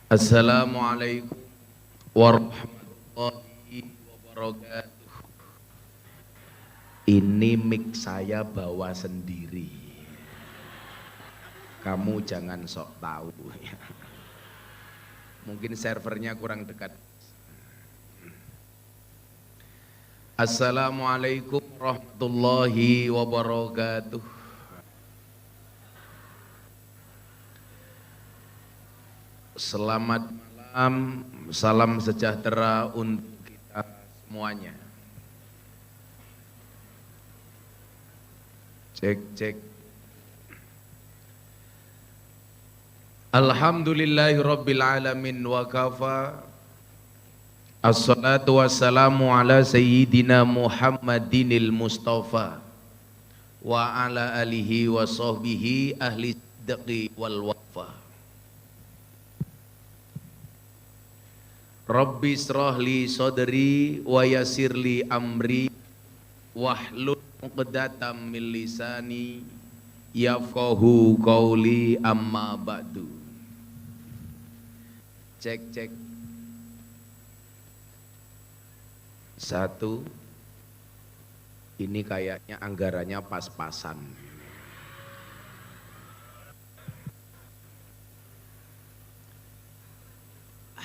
Assalamualaikum warahmatullahi wabarakatuh. Ini mic saya bawa sendiri. Kamu jangan sok tahu. Mungkin servernya kurang dekat. Assalamualaikum warahmatullahi wabarakatuh. Selamat malam, salam sejahtera untuk kita semuanya. Cek, cek. Alhamdulillahirabbil alamin wa kafa. Assalatu wassalamu ala sayyidina Muhammadinil Mustafa wa ala alihi wa sahbihi ahli sidqi wal wafa. Rabbi israh li sadri wa yassir li amri wahlul 'uqdatam min lisani yafqahu qawli amma ba'du. Cek cek. Satu. Ini kayaknya anggarannya pas-pasan.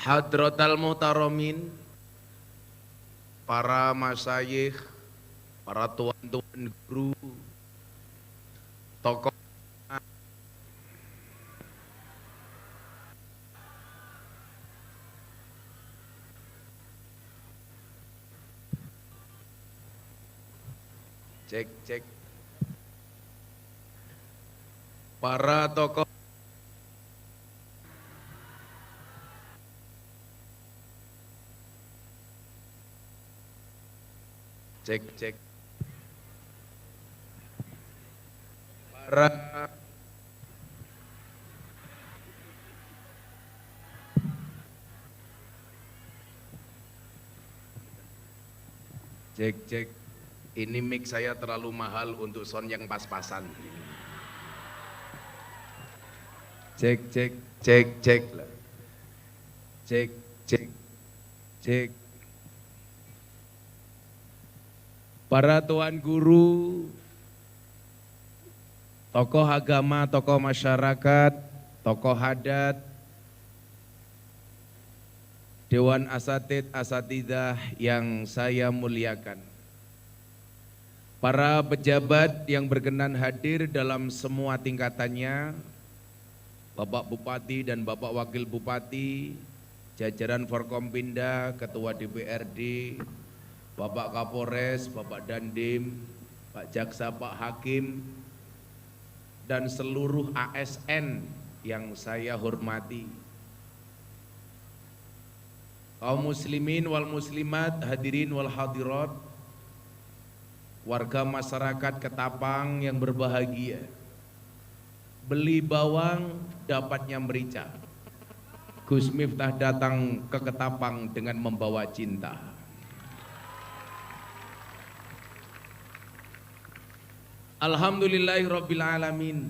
Hadratal muhtaromin, para masyayikh, para tuan-tuan guru, tokoh cek cek, para tokoh cek cek, para cek cek. Ini mic saya terlalu mahal untuk sound yang pas-pasan. Cek cek cek cek lah. Cek cek cek. Para tuan guru, tokoh agama, tokoh masyarakat, tokoh adat, Dewan Asatid Asatidah yang saya muliakan, para pejabat yang berkenan hadir dalam semua tingkatannya, Bapak Bupati dan Bapak Wakil Bupati, jajaran Forkompinda, Ketua DPRD, Bapak Kapolres, Bapak Dandim, Pak Jaksa, Pak Hakim, dan seluruh ASN yang saya hormati. Kaum muslimin wal muslimat, hadirin wal hadirat, warga masyarakat Ketapang yang berbahagia. Beli bawang dapatnya merica. Gus Miftah datang ke Ketapang dengan membawa cinta. Alhamdulillahirabbil alamin.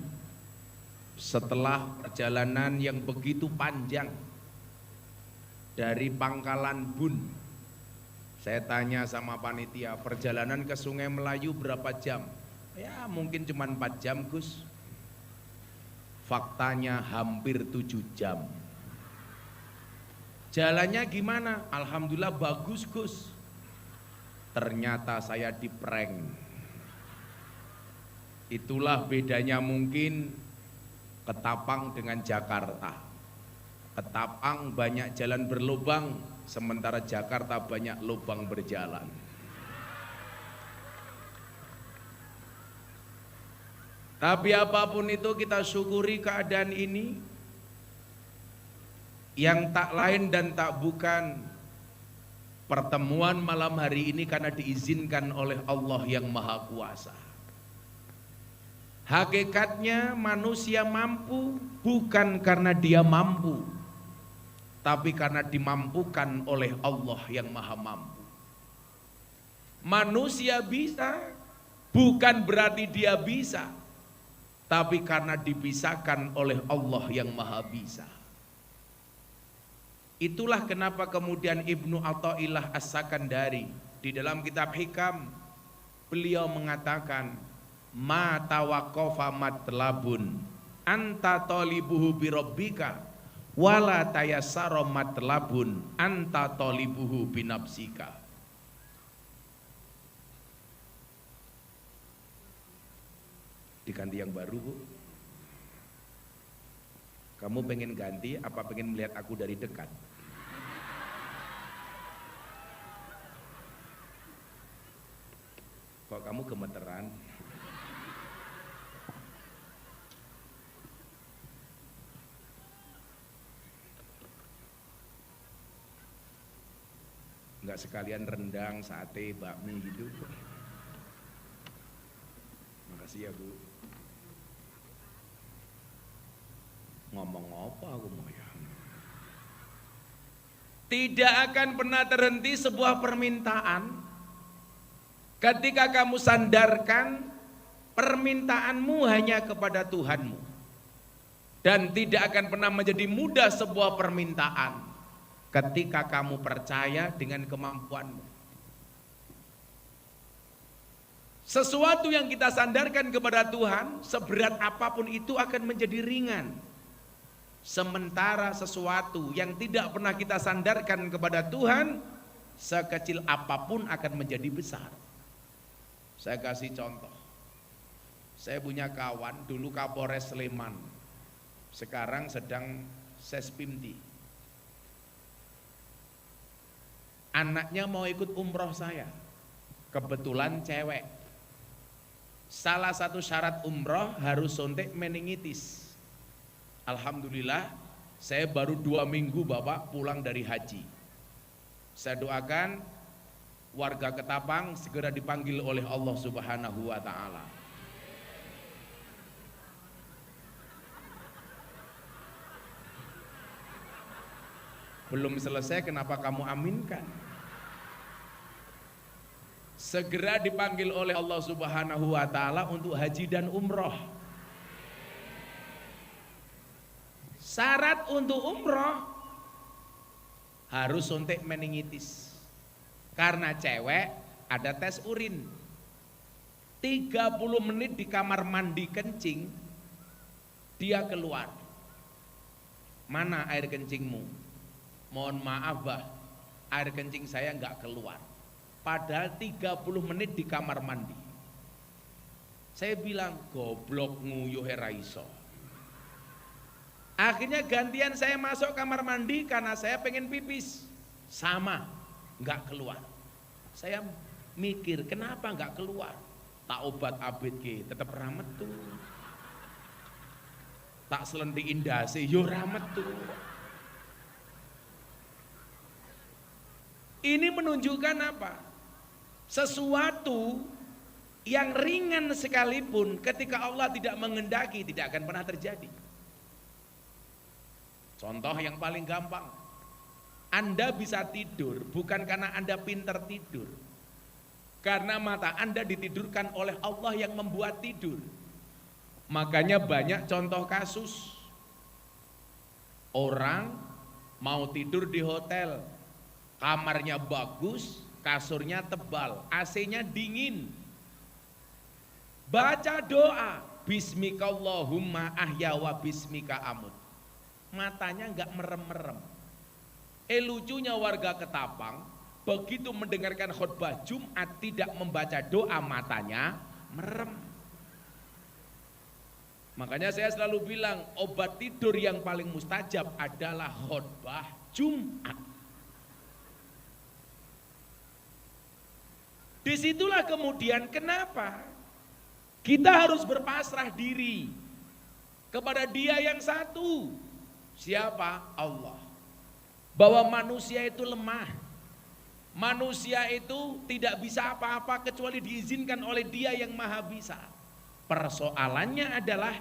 Setelah perjalanan yang begitu panjang dari Pangkalan Bun, saya tanya sama panitia, perjalanan ke Sungai Melayu berapa jam? Ya mungkin cuma 4 jam Gus. Faktanya hampir 7 jam. Jalannya gimana? Alhamdulillah bagus Gus. Ternyata saya diprank. Itulah bedanya mungkin Ketapang dengan Jakarta. Ketapang banyak jalan berlubang, sementara Jakarta banyak lubang berjalan. Tapi apapun itu kita syukuri keadaan ini, yang tak lain dan tak bukan pertemuan malam hari ini karena diizinkan oleh Allah yang Maha Kuasa. Hakikatnya manusia mampu bukan karena dia mampu, tapi karena dimampukan oleh Allah yang Maha Mampu. Manusia bisa bukan berarti dia bisa, tapi karena dipisahkan oleh Allah yang Maha Bisa. Itulah kenapa kemudian Ibnu Athaillah As-Sakandari di dalam kitab Hikam beliau mengatakan, ma tawaqqafa matlabun anta talibuhu bi rabbika wala tayassara matlabun anta talibuhu bi nafsika. Diganti yang baru, Bu. Kamu pengen ganti apa pengen melihat aku dari dekat? Kok kamu gemeteran? Enggak sekalian rendang, sate, bakmi gitu? Makasih ya, Bu. Ngomong apa aku mau ya? Tidak akan pernah terhenti sebuah permintaan ketika kamu sandarkan permintaanmu hanya kepada Tuhanmu, dan tidak akan pernah menjadi mudah sebuah permintaan ketika kamu percaya dengan kemampuanmu. Sesuatu yang kita sandarkan kepada Tuhan, seberat apapun itu akan menjadi ringan. Sementara sesuatu yang tidak pernah kita sandarkan kepada Tuhan, sekecil apapun akan menjadi besar. Saya kasih contoh. Saya punya kawan dulu Kapolres Sleman, sekarang sedang Sespimdi. Anaknya mau ikut umroh saya, kebetulan cewek. Salah satu syarat umroh harus suntik meningitis. Alhamdulillah, saya baru 2 minggu Bapak pulang dari haji. Saya doakan warga Ketapang segera dipanggil oleh Allah Subhanahu wa Ta'ala. Belum selesai, kenapa kamu aminkan? Segera dipanggil oleh Allah Subhanahu wa Ta'ala untuk haji dan umroh. Syarat untuk umroh harus suntik meningitis. Karena cewek ada tes urin. 30 menit di kamar mandi kencing, dia keluar. Mana air kencingmu? Mohon maaf bah, air kencing saya enggak keluar. Padahal 30 menit di kamar mandi. Saya bilang, goblok nguyuh raiso. Akhirnya gantian saya masuk kamar mandi karena saya pengen pipis. Sama, enggak keluar. Saya mikir, kenapa enggak keluar? Tak obat abit ke, tetap ramet tuh. Tak selentik indase, yo ramet tuh. Ini menunjukkan apa? Sesuatu yang ringan sekalipun ketika Allah tidak menghendaki tidak akan pernah terjadi. Contoh yang paling gampang, Anda bisa tidur bukan karena Anda pintar tidur, karena mata Anda ditidurkan oleh Allah yang membuat tidur. Makanya banyak contoh kasus orang mau tidur di hotel, kamarnya bagus, kasurnya tebal, AC-nya dingin, baca doa bismikallahumma ahya wa bismika amut, matanya enggak merem-merem. Lucunya warga Ketapang begitu mendengarkan khutbah Jumat tidak membaca doa, matanya merem. Makanya saya selalu bilang obat tidur yang paling mustajab adalah khutbah Jumat. Disitulah kemudian kenapa kita harus berpasrah diri kepada Dia yang satu. Siapa? Allah. Bahwa manusia itu lemah. Manusia itu tidak bisa apa-apa kecuali diizinkan oleh Dia yang Maha Bisa. Persoalannya adalah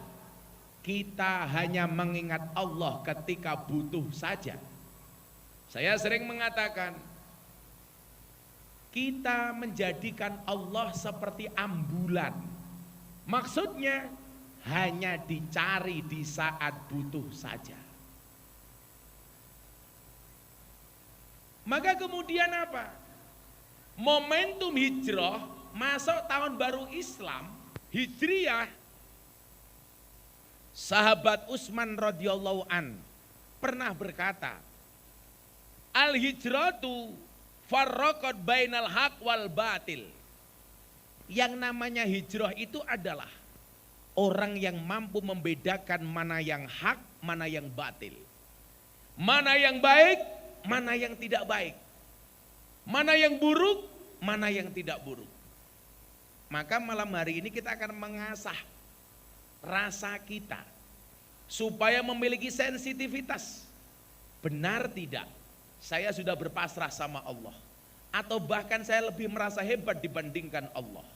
kita hanya mengingat Allah ketika butuh saja. Saya sering mengatakan, kita menjadikan Allah seperti ambulan. Maksudnya hanya dicari di saat butuh saja. Maka kemudian apa? Momentum hijrah masuk tahun baru Islam, Hijriyah, sahabat Utsman radhiyallahu an pernah berkata, al-hijratu farraqat bainal haq wal batil. Yang namanya hijrah itu adalah orang yang mampu membedakan mana yang hak, mana yang batil. Mana yang baik, mana yang tidak baik. Mana yang buruk, mana yang tidak buruk. Maka malam hari ini kita akan mengasah rasa kita supaya memiliki sensitivitas. Benar tidak? Saya sudah berpasrah sama Allah. Atau bahkan saya lebih merasa hebat dibandingkan Allah.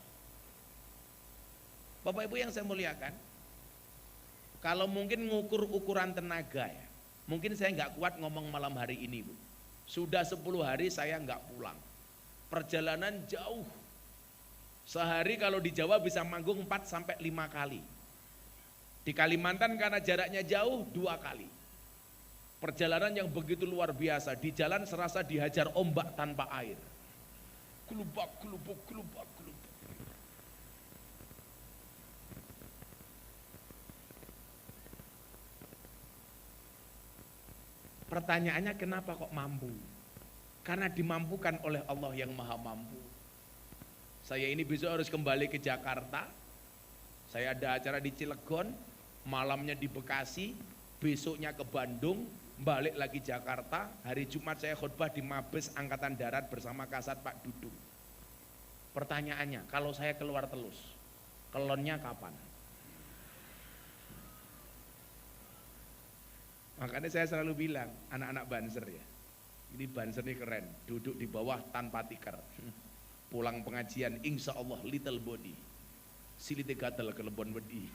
Bapak Ibu yang saya muliakan, kalau mungkin ngukur ukuran tenaga ya, mungkin saya nggak kuat ngomong malam hari ini Bu. Sudah 10 hari saya nggak pulang. Perjalanan jauh. Sehari kalau di Jawa bisa manggung 4 sampai 5 kali. Di Kalimantan karena jaraknya jauh 2 kali. Perjalanan yang begitu luar biasa, di jalan serasa dihajar ombak tanpa air. Kelubak, kelubuk, kelubak, kelubak. Pertanyaannya kenapa kok mampu? Karena dimampukan oleh Allah yang maha mampu. Saya ini besok harus kembali ke Jakarta. Saya ada acara di Cilegon, malamnya di Bekasi, besoknya ke Bandung, balik lagi Jakarta. Hari Jumat saya khutbah di Mabes Angkatan Darat bersama Kasat Pak Dudung. Pertanyaannya, kalau saya keluar Telus, kelonnya kapan? Makanya saya selalu bilang, anak-anak Banser ya, ini Banser ini keren, duduk di bawah tanpa tikar. Pulang pengajian, insya Allah little body, silite gatel kelebon wedi.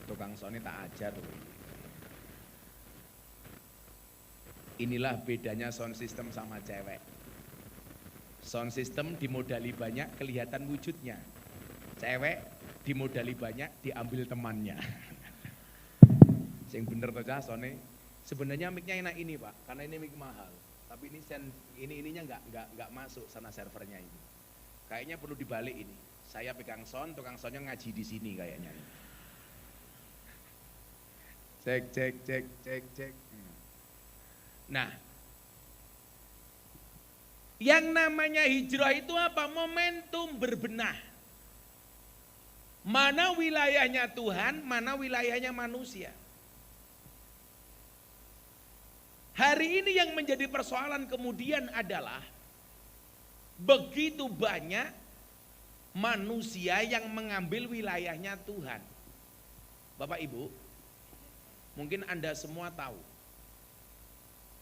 Tukang Sony tak ajar. Inilah bedanya sound system sama cewek. Sound system dimodali banyak kelihatan wujudnya. Cewek dimodali banyak diambil temannya. Yang bener toh Cah Sony. Sebenarnya mic-nya enak ini Pak, karena ini mic mahal. Tapi ini ininya nggak masuk sana servernya ini. Kayaknya perlu dibalik ini. Saya pegang sound, tukang soundnya ngaji di sini kayaknya. Cek. Nah, yang namanya hijrah itu apa? Momentum berbenah. Mana wilayahnya Tuhan, mana wilayahnya manusia. Hari ini yang menjadi persoalan kemudian adalah begitu banyak manusia yang mengambil wilayahnya Tuhan. Bapak Ibu, mungkin Anda semua tahu,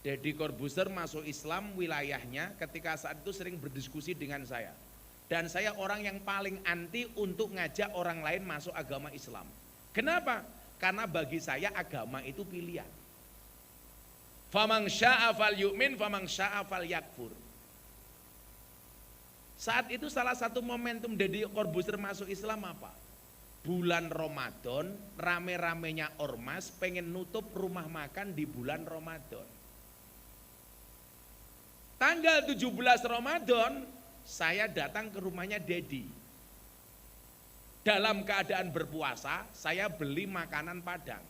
Deddy Corbuzier masuk Islam wilayahnya ketika saat itu sering berdiskusi dengan saya. Dan saya orang yang paling anti untuk ngajak orang lain masuk agama Islam. Kenapa? Karena bagi saya agama itu pilihan. Faman syaa fal yu'min, faman syaa fal yakfur. Saat itu salah satu momentum Deddy Corbuzier masuk Islam apa? Bulan Ramadan, rame-ramenya ormas pengen nutup rumah makan di bulan Ramadan. Tanggal 17 Ramadan, saya datang ke rumahnya Deddy. Dalam keadaan berpuasa, saya beli makanan Padang.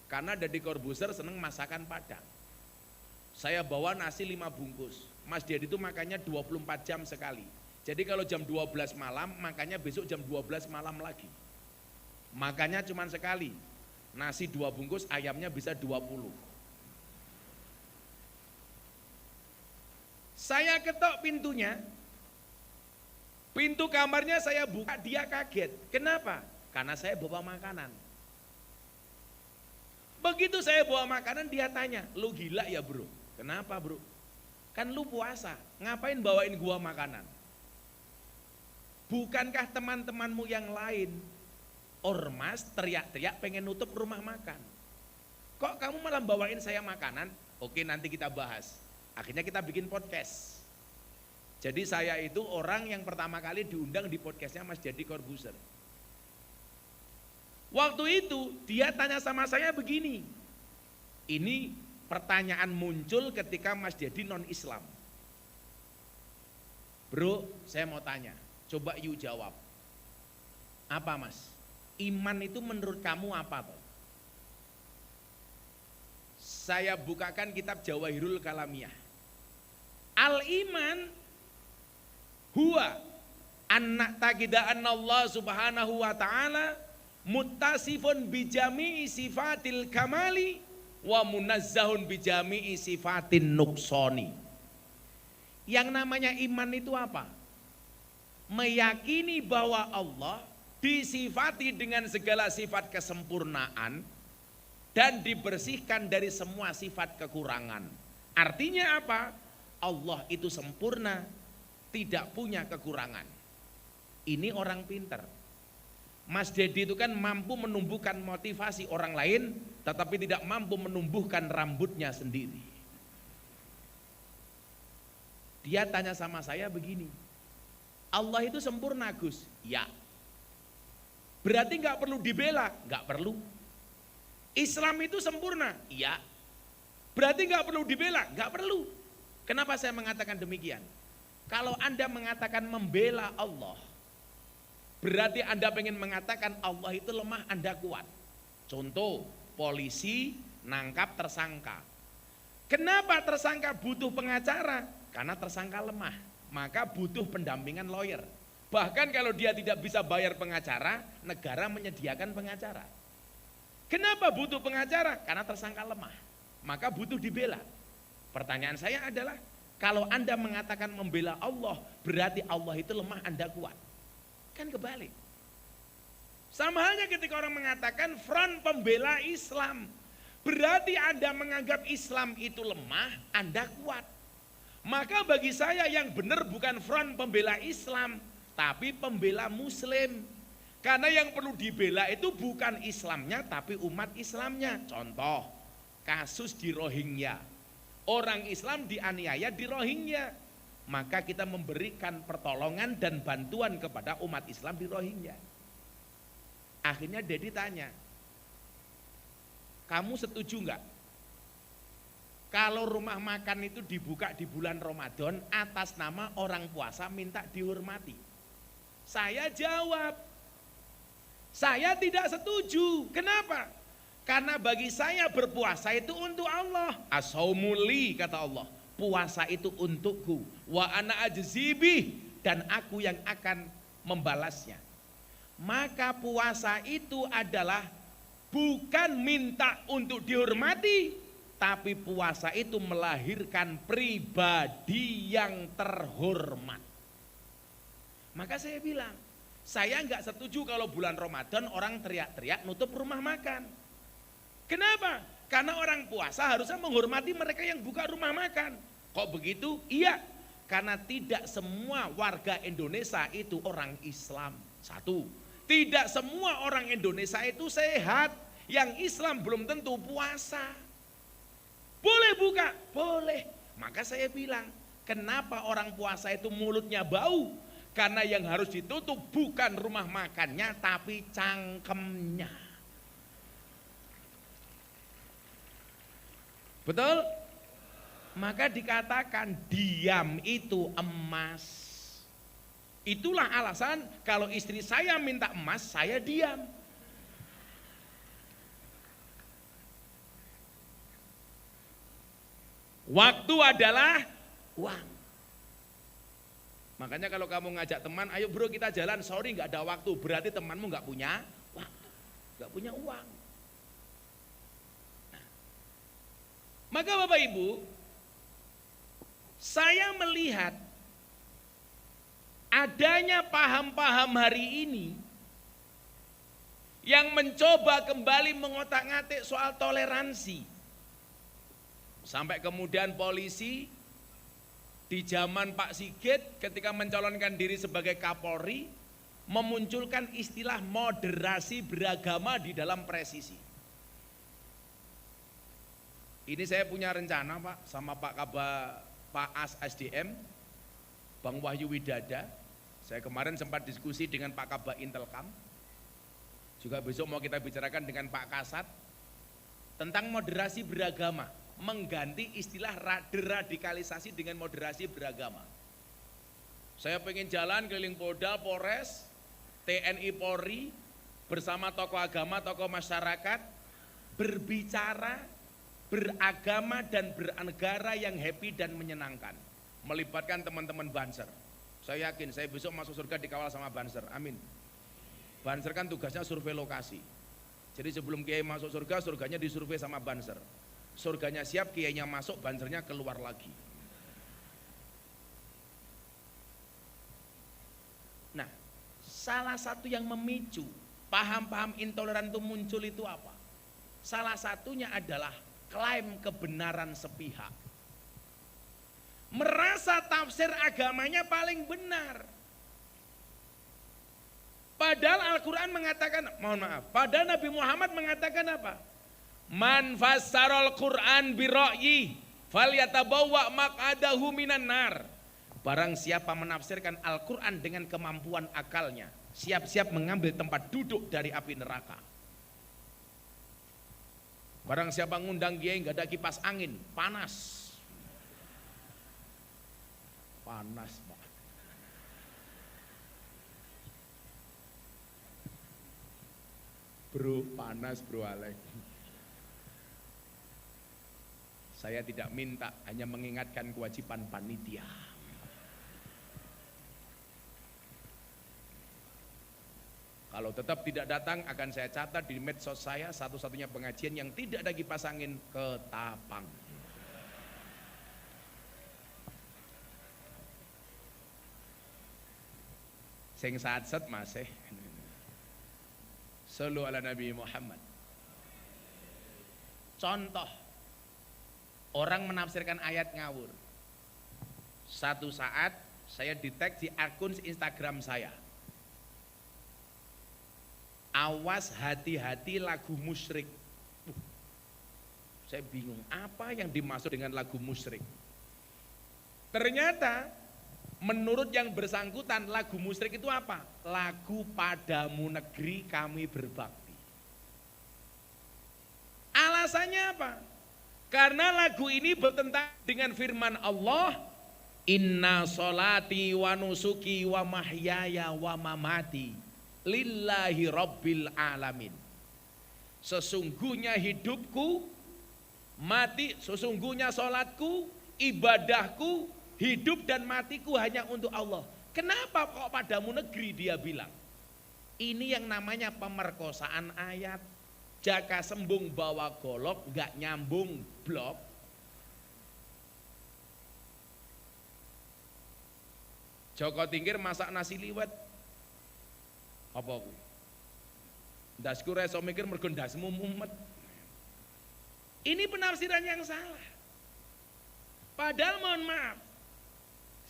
Karena Deddy Corbuzier seneng masakan Padang. Saya bawa nasi 5 bungkus. Mas Deddy itu makannya 24 jam sekali. Jadi kalau jam 12 malam, makannya besok jam 12 malam lagi. Makannya cuma sekali. Nasi 2 bungkus, ayamnya bisa 20. Saya ketok pintunya. Pintu kamarnya saya buka, dia kaget. Kenapa? Karena saya bawa makanan. Begitu saya bawa makanan, dia tanya, lu gila ya bro? Kenapa bro? Kan lu puasa, ngapain bawain gua makanan? Bukankah teman-temanmu yang lain ormas teriak-teriak pengen nutup rumah makan? Kok kamu malah bawain saya makanan? Oke, nanti kita bahas. Akhirnya kita bikin podcast. Jadi saya itu orang yang pertama kali diundang di podcastnya Mas Deddy Corbuzier. Waktu itu dia tanya sama saya begini. Ini pertanyaan muncul ketika Mas Dedi non Islam. Bro, saya mau tanya, coba you jawab. Apa Mas? Iman itu menurut kamu apa toh? Saya bukakan kitab Jawahirul Kalamiyah. Al-iman huwa anna taqida anna Allah subhanahu wa ta'ala muttasifun bijami'i sifatil kamali wa munazzahun bijami'i sifatin nuksoni. Yang namanya iman itu apa? Meyakini bahwa Allah disifati dengan segala sifat kesempurnaan dan dibersihkan dari semua sifat kekurangan. Artinya apa? Allah itu sempurna, tidak punya kekurangan. Ini orang pinter. Mas Dedi itu kan mampu menumbuhkan motivasi orang lain, tetapi tidak mampu menumbuhkan rambutnya sendiri. Dia tanya sama saya begini, Allah itu sempurna Gus? Ya. Berarti nggak perlu dibela? Nggak perlu. Islam itu sempurna? Iya. Berarti nggak perlu dibela? Nggak perlu. Kenapa saya mengatakan demikian? Kalau Anda mengatakan membela Allah, berarti Anda pengen mengatakan Allah itu lemah, Anda kuat. Contoh, polisi nangkap tersangka. Kenapa tersangka butuh pengacara? Karena tersangka lemah, maka butuh pendampingan lawyer. Bahkan kalau dia tidak bisa bayar pengacara, negara menyediakan pengacara. Kenapa butuh pengacara? Karena tersangka lemah, maka butuh dibela. Pertanyaan saya adalah, kalau Anda mengatakan membela Allah, berarti Allah itu lemah, Anda kuat. Kan kebalik. Sama halnya ketika orang mengatakan front pembela Islam, berarti Anda menganggap Islam itu lemah, Anda kuat. Maka bagi saya yang benar bukan front pembela Islam, tapi pembela Muslim. Karena yang perlu dibela itu bukan Islamnya, tapi umat Islamnya. Contoh, kasus di Rohingya. Orang Islam dianiaya di Rohingya. Maka kita memberikan pertolongan dan bantuan kepada umat Islam di Rohingya. Akhirnya Dedi tanya, kamu setuju enggak? Kalau rumah makan itu dibuka di bulan Ramadan atas nama orang puasa minta dihormati. Saya jawab, saya tidak setuju. Kenapa? Karena bagi saya berpuasa itu untuk Allah. As-saumuli kata Allah. Puasa itu untukku. Wa ana ajzibih, dan aku yang akan membalasnya. Maka puasa itu adalah bukan minta untuk dihormati, tapi puasa itu melahirkan pribadi yang terhormat. Maka saya bilang, saya enggak setuju kalau bulan Ramadan orang teriak-teriak nutup rumah makan. Kenapa? Karena orang puasa harusnya menghormati mereka yang buka rumah makan. Kok begitu? Iya, karena tidak semua warga Indonesia itu orang Islam. Satu, tidak semua orang Indonesia itu sehat. Yang Islam belum tentu puasa. Boleh buka? Boleh. Maka saya bilang, kenapa orang puasa itu mulutnya bau? Karena yang harus ditutup bukan rumah makannya, tapi cangkemnya. Betul? Maka dikatakan diam itu emas. Itulah alasan kalau istri saya minta emas, saya diam. Waktu adalah uang. Makanya kalau kamu ngajak teman, ayo bro kita jalan, sorry nggak ada waktu, berarti temanmu nggak punya waktu, nggak punya uang. Nah, maka Bapak Ibu, saya melihat adanya paham-paham hari ini yang mencoba kembali mengotak-ngatik soal toleransi. Sampai kemudian polisi di zaman Pak Sigit ketika mencalonkan diri sebagai Kapolri memunculkan istilah moderasi beragama di dalam presisi. Ini saya punya rencana Pak sama Pak As SDM, Bang Wahyu Widada. Saya kemarin sempat diskusi dengan Pak Kabak Intelkam. Juga besok mau kita bicarakan dengan Pak Kasat tentang moderasi beragama, mengganti istilah deradikalisasi dengan moderasi beragama. Saya pengen jalan keliling Polda, Polres, TNI, Polri bersama tokoh agama, tokoh masyarakat berbicara, beragama dan bernegara yang happy dan menyenangkan, melibatkan teman-teman Banser. Saya yakin saya besok masuk surga dikawal sama Banser, amin. Banser kan tugasnya survei lokasi. Jadi sebelum kiai masuk surga, surganya disurvei sama Banser. Surganya siap, kiainya masuk, Bansernya keluar lagi. Nah, salah satu yang memicu paham-paham intoleran itu muncul itu apa? Salah satunya adalah klaim kebenaran sepihak. Merasa tafsir agamanya paling benar. Padahal Al-Quran mengatakan, mohon maaf, padahal Nabi Muhammad mengatakan apa? Man fassarul Quran bira'yi falyatabawwa maq'adahu minan nar. Barang siapa menafsirkan Al-Quran dengan kemampuan akalnya, siap-siap mengambil tempat duduk dari api neraka. Barang siapa ngundang kiai nggak ada kipas angin, panas. Panas, Pak. Bro, panas bro Alek. Saya tidak minta, hanya mengingatkan kewajiban panitia. Kalau tetap tidak datang akan saya catat di medsos saya, satu-satunya pengajian yang tidak ada kipas angin, Ketapang. Sing saat-set masih. Sallu ala Nabi Muhammad. Contoh, orang menafsirkan ayat ngawur. Satu saat saya di-tag di akun Instagram saya. Awas hati-hati lagu musyrik. Saya bingung, apa yang dimaksud dengan lagu musyrik? Ternyata menurut yang bersangkutan lagu musyrik itu apa? Lagu Padamu Negeri Kami Berbakti. Alasannya apa? Karena lagu ini bertentangan dengan firman Allah, Inna sholati wa nusuki wa mahyaya wa mamati lillahi rabbil alamin. Sesungguhnya hidupku, mati, sesungguhnya sholatku, ibadahku, hidup dan matiku hanya untuk Allah. Kenapa kok Padamu Negeri dia bilang? Ini yang namanya pemerkosaan ayat. Jaka sembung bawa golok, gak nyambung blok. Joko Tingkir masak nasi liwet. Apa kuwi? Ndasku reso mikir mergo ndasmu mumet. Ini penafsiran yang salah. Padahal mohon maaf,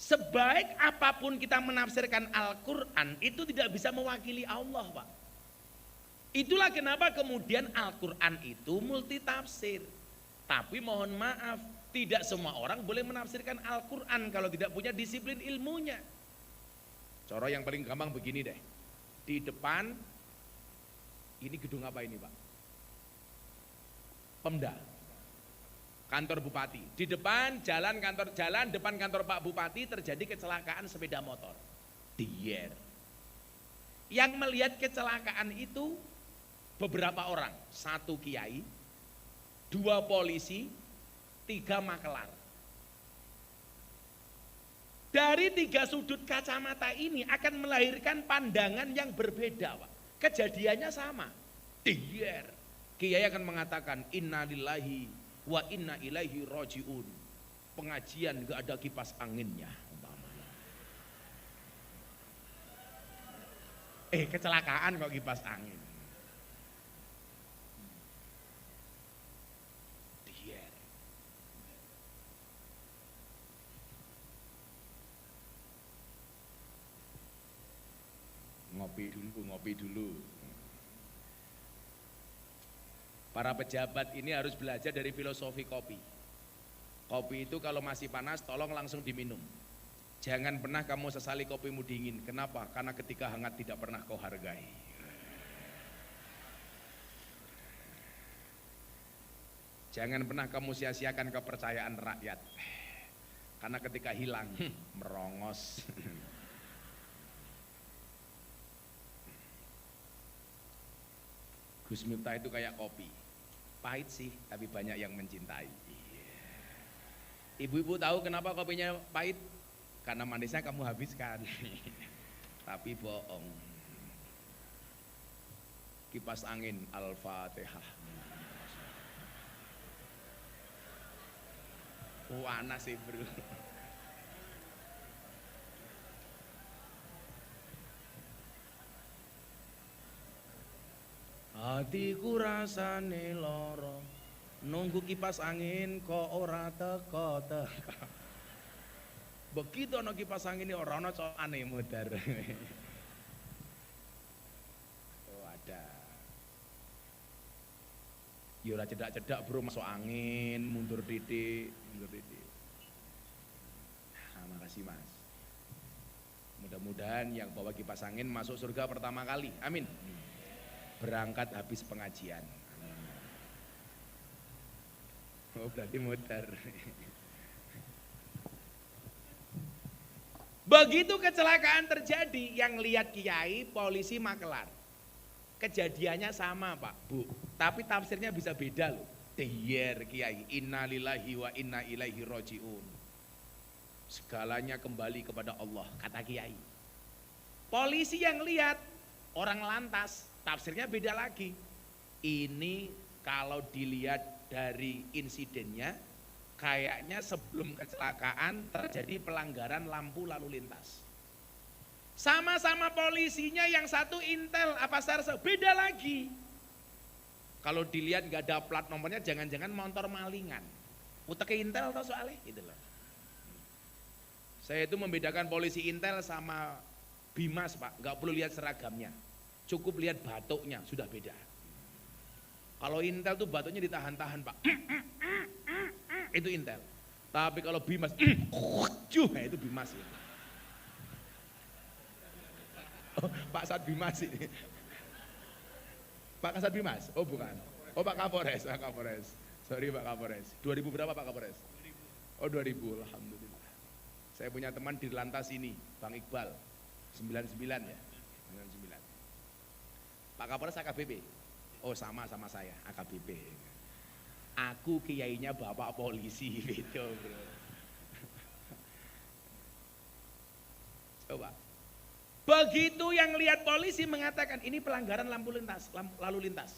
sebaik apapun kita menafsirkan Al-Quran, itu tidak bisa mewakili Allah, Pak. Itulah kenapa kemudian Al-Quran itu multitafsir. Tapi mohon maaf, tidak semua orang boleh menafsirkan Al-Quran kalau tidak punya disiplin ilmunya. Cara yang paling gampang begini deh. Di depan, ini gedung apa ini Pak? Pemda, kantor bupati. Di depan jalan kantor jalan depan kantor Pak Bupati terjadi kecelakaan sepeda motor. Dier. Yang melihat kecelakaan itu beberapa orang, 1 kiai, 2 polisi, 3 makelar. Dari 3 sudut kacamata ini akan melahirkan pandangan yang berbeda, Pak. Kejadiannya sama. Dier. Kiai akan mengatakan inna lillahi wa inna ilaihi roji'un. Pengajian gak ada kipas anginnya. Kecelakaan kok kipas angin. Dier. Ngopi dulu. Para pejabat ini harus belajar dari filosofi kopi. Kopi itu kalau masih panas tolong langsung diminum. Jangan pernah kamu sesali kopimu dingin. Kenapa? Karena ketika hangat tidak pernah kau hargai. Jangan pernah kamu sia-siakan kepercayaan rakyat. Karena ketika hilang, merongos. Gus Miftah itu kayak kopi. Pahit sih, tapi banyak yang mencintai. Ibu-ibu tahu kenapa kopinya pahit? Karena manisnya kamu habiskan. Tapi bohong. Kipas angin Al-Fatihah. Panas sih bro. Hatiku rasane loro, nunggu kipas angin kok ora teko-teko. Begitu ana kipas angin ini ora ana cokane muter. Oh ada. Ya ora cedak-cedak bro, masuk angin, mundur didik. Nah, makasih mas. Mudah-mudahan yang bawa kipas angin masuk surga pertama kali, amin. Berangkat habis pengajian. Oh berarti muter. Begitu kecelakaan terjadi, yang lihat kiai, polisi, makelar. Kejadiannya sama Pak, Bu, tapi tafsirnya bisa beda loh. Deyer kiai, innalillahi wa inna ilaihi roji'un. Segalanya kembali kepada Allah, kata kiai. Polisi yang lihat, orang lantas, tafsirnya beda lagi. Ini kalau dilihat dari insidennya, kayaknya sebelum kecelakaan terjadi pelanggaran lampu lalu lintas. Sama-sama polisinya, yang satu intel apa sarsa, beda lagi. Kalau dilihat nggak ada plat nomornya, jangan-jangan motor malingan. Utek intel atau soalnya gitu loh. Saya itu membedakan polisi intel sama bimas Pak, nggak perlu lihat seragamnya, cukup lihat batuknya sudah beda. Kalau intel tuh batuknya ditahan-tahan Pak, itu intel. Tapi kalau bimas, itu bimas ya. Oh, Pak Kasat Bimas ini. Pak Kasat Bimas? Oh bukan. Oh Pak Kapolres, Pak Kapolres. Sorry Pak Kapolres. 2000 berapa Pak Kapolres? 2000. Oh 2000, alhamdulillah. Saya punya teman di lantas ini, Bang Iqbal. 99 ya. 99. Pak Kapolres AKBP. Oh sama saya, AKBP. Aku kiainya Bapak polisi gitu, Bro. Coba. Begitu yang lihat polisi mengatakan ini pelanggaran lalu lintas.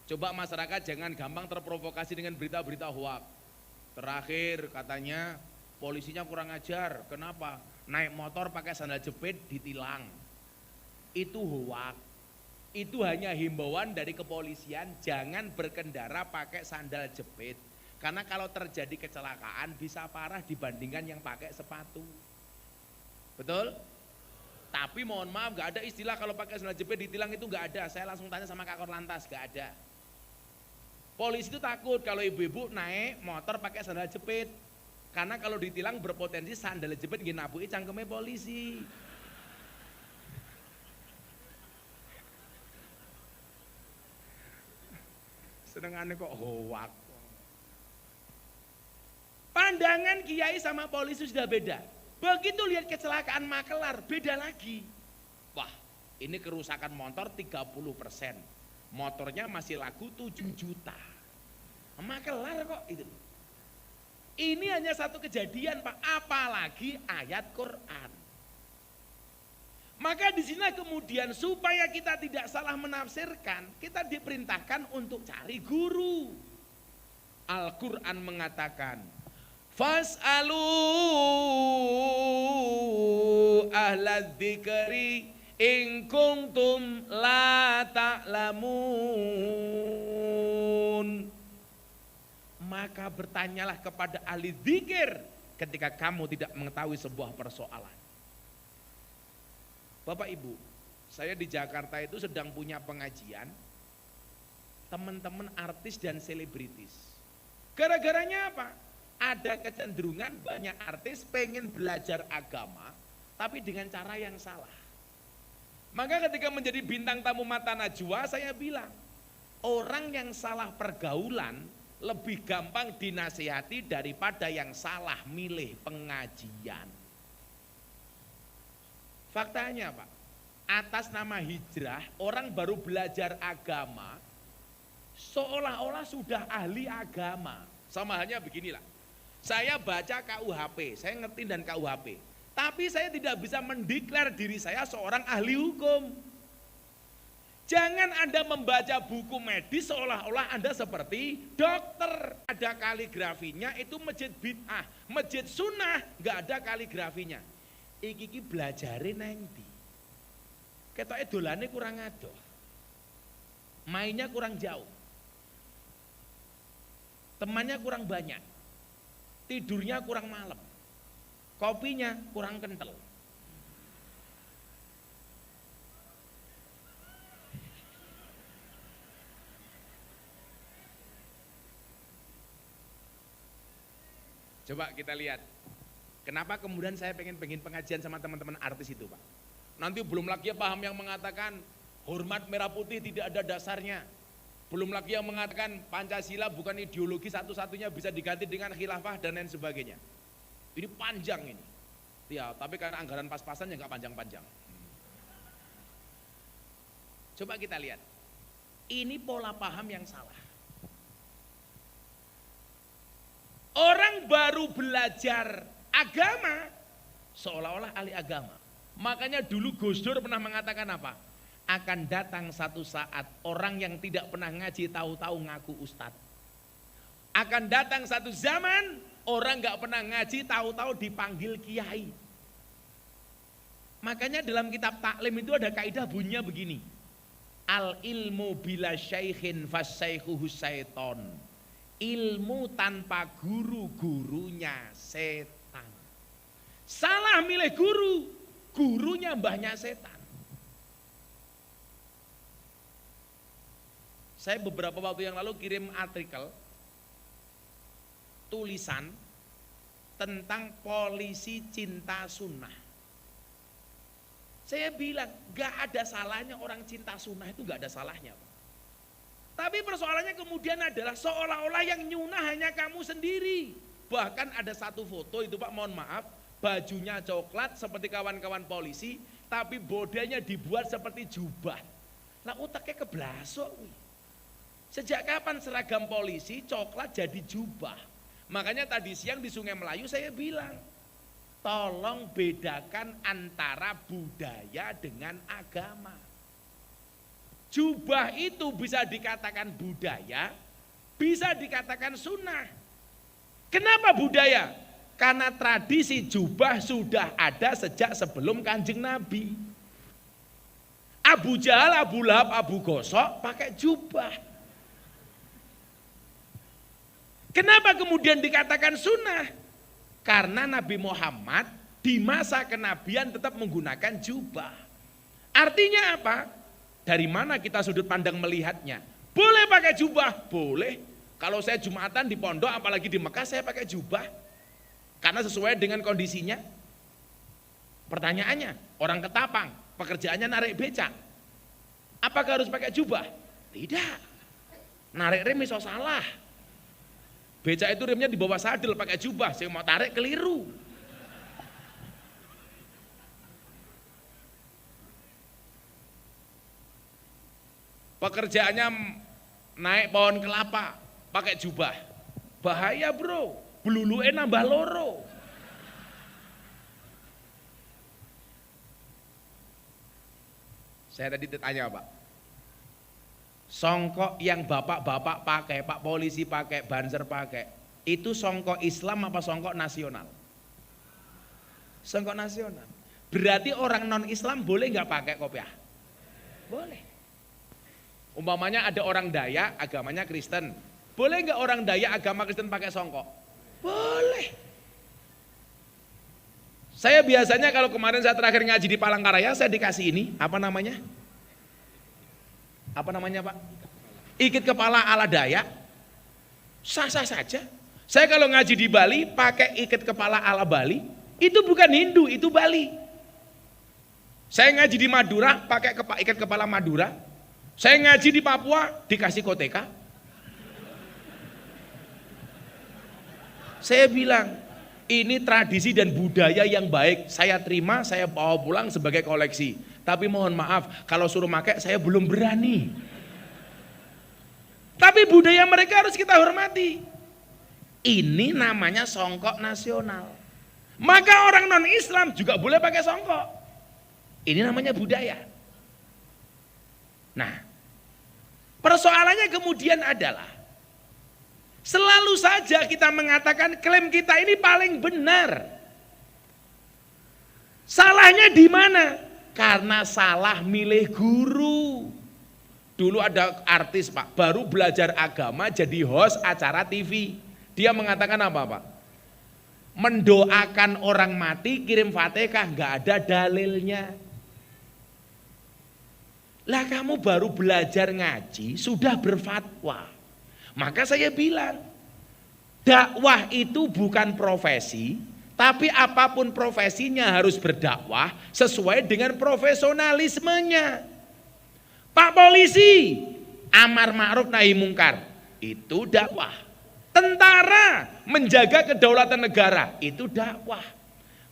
Coba masyarakat jangan gampang terprovokasi dengan berita-berita hoak. Terakhir katanya polisinya kurang ajar. Kenapa? Naik motor pakai sandal jepit ditilang. Itu hoak. Itu hanya himbauan dari kepolisian, jangan berkendara pakai sandal jepit. Karena kalau terjadi kecelakaan bisa parah dibandingkan yang pakai sepatu. Betul? Tapi mohon maaf, gak ada istilah kalau pakai sandal jepit ditilang, itu gak ada. Saya langsung tanya sama Kakor Lantas, gak ada. Polisi itu takut kalau ibu-ibu naik motor pakai sandal jepit. Karena kalau ditilang berpotensi sandal jepit nginapui cangkeme polisi. Senengannya kok hoak. Pandangan kiai sama polisi sudah beda. Begitu lihat kecelakaan makelar, beda lagi. Wah, ini kerusakan motor 30%. Motornya masih laku 7 juta. Makelar kok itu. Ini hanya satu kejadian Pak, apalagi ayat Quran. Maka di sini kemudian supaya kita tidak salah menafsirkan, kita diperintahkan untuk cari guru. Al-Quran mengatakan, fas'alu ahlad dzikri in kuntum la ta'lamun. Maka bertanyalah kepada ahli dzikir ketika kamu tidak mengetahui sebuah persoalan. Bapak Ibu, saya di Jakarta itu sedang punya pengajian teman-teman artis dan selebritis. Gara-garanya apa? Ada kecenderungan banyak artis pengen belajar agama tapi dengan cara yang salah. Maka ketika menjadi bintang tamu Mata Najwa, saya bilang orang yang salah pergaulan lebih gampang dinasihati daripada yang salah milih pengajian. Faktanya Pak, atas nama hijrah orang baru belajar agama seolah-olah sudah ahli agama. Sama halnya beginilah, saya baca KUHP, saya ngerti dan KUHP, tapi saya tidak bisa mendeklar diri saya seorang ahli hukum. Jangan Anda membaca buku medis seolah-olah Anda seperti dokter. Ada kaligrafinya, itu masjid bid'ah, masjid sunnah nggak ada kaligrafinya. Iki belajarin nanti. Ketoke dolane kurang adoh, mainnya kurang jauh, temannya kurang banyak, tidurnya kurang malam, kopinya kurang kental. Coba kita lihat, kenapa kemudian saya pengen pengajian sama teman-teman artis itu Pak. Nanti belum lagi paham yang mengatakan hormat merah putih tidak ada dasarnya. Belum lagi yang mengatakan Pancasila bukan ideologi satu-satunya, bisa diganti dengan khilafah dan lain sebagainya. Ini panjang ini. Ya, tapi karena anggaran pas-pasan ya nggak panjang-panjang. Coba kita lihat, ini pola paham yang salah. Orang baru belajar agama seolah-olah ahli agama. Makanya dulu Gus Dur pernah mengatakan apa? Akan datang satu saat orang yang tidak pernah ngaji tahu-tahu ngaku ustadz. Akan datang satu zaman orang gak pernah ngaji tahu-tahu dipanggil kiai. Makanya dalam kitab taklim itu ada kaidah bunyinya begini. Al ilmu bila syaikhin fasyaihuhu syaiton. Ilmu tanpa guru, gurunya setan. Salah milih guru, gurunya mbahnya setan. Saya beberapa waktu yang lalu kirim artikel tulisan tentang polisi cinta sunnah. Saya bilang gak ada salahnya orang cinta sunnah, itu gak ada salahnya. Tapi persoalannya kemudian adalah seolah-olah yang nyunah hanya kamu sendiri. Bahkan ada satu foto itu Pak, mohon maaf, bajunya coklat seperti kawan-kawan polisi, tapi bodanya dibuat seperti jubah. Nah otaknya keblasok. Sejak kapan seragam polisi coklat jadi jubah? Makanya tadi siang di Sungai Melayu saya bilang, tolong bedakan antara budaya dengan agama. Jubah itu bisa dikatakan budaya, bisa dikatakan sunnah. Kenapa budaya? Karena tradisi jubah sudah ada sejak sebelum Kanjeng Nabi. Abu Jahal, Abu Lahab, Abu Gosok pakai jubah. Kenapa kemudian dikatakan sunnah? Karena Nabi Muhammad di masa kenabian tetap menggunakan jubah. Artinya apa? Dari mana kita sudut pandang melihatnya? Boleh pakai jubah? Boleh. Kalau saya Jumatan di pondok, apalagi di Mekah, saya pakai jubah. Karena sesuai dengan kondisinya. Pertanyaannya, orang Ketapang, pekerjaannya narik becak. Apakah harus pakai jubah? Tidak. Narik rem iso salah. Becak itu remnya di bawah sadel, pakai jubah, saya mau tarik keliru. Pekerjaannya naik pohon kelapa, pakai jubah. Bahaya bro, beluluke nambah loro. Saya tadi tanya Pak, songkok yang bapak-bapak pakai, Pak polisi pakai, Banser pakai, itu songkok Islam apa songkok nasional? Songkok nasional. Berarti orang non Islam boleh nggak pakai kopiah? Boleh. Umpamanya ada orang Dayak, agamanya Kristen. Boleh nggak orang Dayak agama Kristen pakai songkok? Boleh. Saya biasanya kalau kemarin saya terakhir ngaji di Palangkaraya, saya dikasih ini, apa namanya? Apa namanya Pak? Ikit kepala ala Dayak. Sah-sah saja. Saya kalau ngaji di Bali pakai ikit kepala ala Bali, itu bukan Hindu, itu Bali. Saya ngaji di Madura pakai ikat kepala Madura. Saya ngaji di Papua dikasih koteka. Saya bilang, ini tradisi dan budaya yang baik. Saya terima, saya bawa pulang sebagai koleksi. Tapi mohon maaf, kalau suruh pakai saya belum berani. Tapi budaya mereka harus kita hormati. Ini namanya songkok nasional. Maka orang non-Islam juga boleh pakai songkok. Ini namanya budaya. Nah, persoalannya kemudian adalah selalu saja kita mengatakan klaim kita ini paling benar. Salahnya di mana? Karena salah milih guru. Dulu ada artis Pak, baru belajar agama jadi host acara TV. Dia mengatakan apa Pak? Mendoakan orang mati kirim Fatihah, nggak ada dalilnya. Lah kamu baru belajar ngaji sudah berfatwa. Maka saya bilang, dakwah itu bukan profesi, tapi apapun profesinya harus berdakwah sesuai dengan profesionalismenya. Pak polisi, amar ma'ruf nahi mungkar, itu dakwah. Tentara menjaga kedaulatan negara, itu dakwah.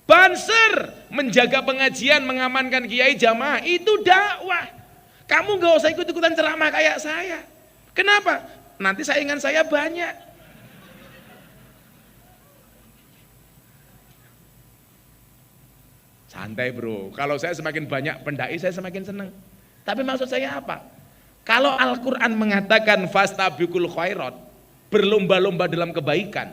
Banser menjaga pengajian, mengamankan kiai jamaah, itu dakwah. Kamu gak usah ikut-ikutan ceramah kayak saya. Kenapa? Nanti saingan saya banyak. Santai bro, kalau saya semakin banyak pendai saya semakin senang. Tapi maksud saya apa? Kalau Al-Quran mengatakan fastabiqul khairat, berlomba-lomba dalam kebaikan,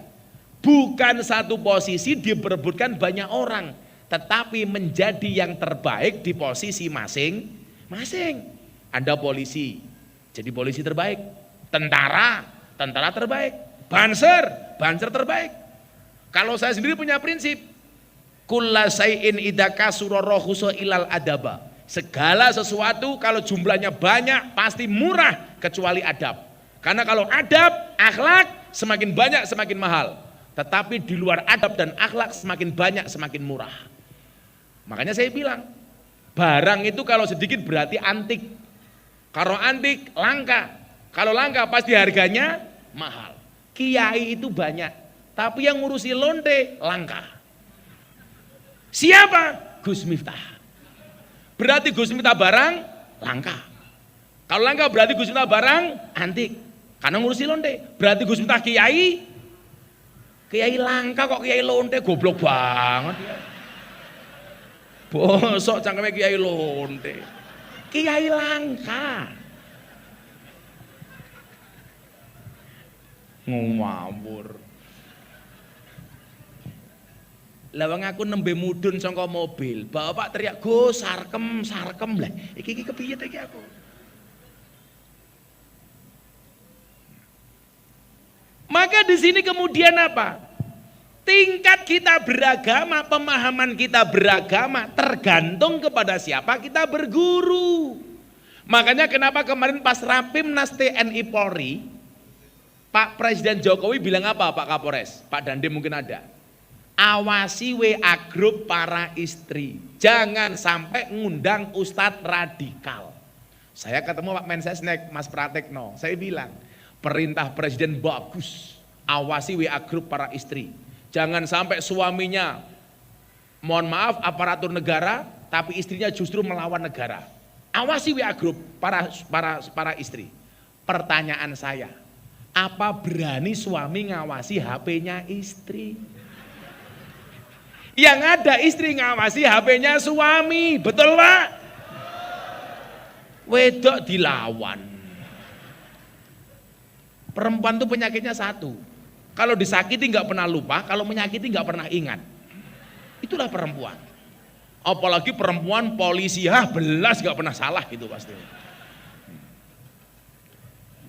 bukan satu posisi diperebutkan banyak orang, tetapi menjadi yang terbaik di posisi masing-masing. Anda polisi, jadi polisi terbaik. Tentara terbaik. Banser terbaik. Kalau saya sendiri punya prinsip, kulla syai'in idza kasura rahusa ilal adaba. Segala sesuatu kalau jumlahnya banyak pasti murah kecuali adab. Karena kalau adab, akhlak semakin banyak semakin mahal. Tetapi di luar adab dan akhlak semakin banyak semakin murah. Makanya saya bilang, barang itu kalau sedikit berarti antik. Kalau antik langka, kalau langka pasti harganya mahal. Kiai itu banyak, tapi yang ngurusi lonte langka. Siapa? Gus Miftah. Berarti Gus Miftah barang langka. Kalau langka berarti Gus Miftah barang antik. Karena ngurusi lonte. Berarti Gus Miftah kiai langka kok kiai lonte, goblok banget ya. Bosok cangkeme kiai lonte. Kiai langka. Ngawur. Lah wong aku nembe mudhun saka mobil, bapak teriak, "Gus, sarkem." Lah, iki kepiye ta iki aku? Maka di sini kemudian apa? Tingkat kita beragama, pemahaman kita beragama tergantung kepada siapa kita berguru. Makanya kenapa kemarin pas Rapimnas TNI Polri, Pak Presiden Jokowi bilang apa Pak Kapolres? Pak Dandim mungkin ada. Awasi WA grup para istri. Jangan sampai ngundang Ustadz radikal. Saya ketemu Pak Mensesnek, Mas Pratekno. Saya bilang, perintah Presiden bagus. Awasi WA grup para istri. Jangan sampai suaminya, mohon maaf, aparatur negara, tapi istrinya justru melawan negara. Awasi WA grup para istri. Pertanyaan saya, apa berani suami ngawasi HP-nya istri? Yang ada istri ngawasi HP-nya suami, betul Pak? Wedok dilawan. Perempuan itu penyakitnya satu. Kalau disakiti nggak pernah lupa, kalau menyakiti nggak pernah ingat. Itulah perempuan. Apalagi perempuan polisi, belas nggak pernah salah gitu pasti.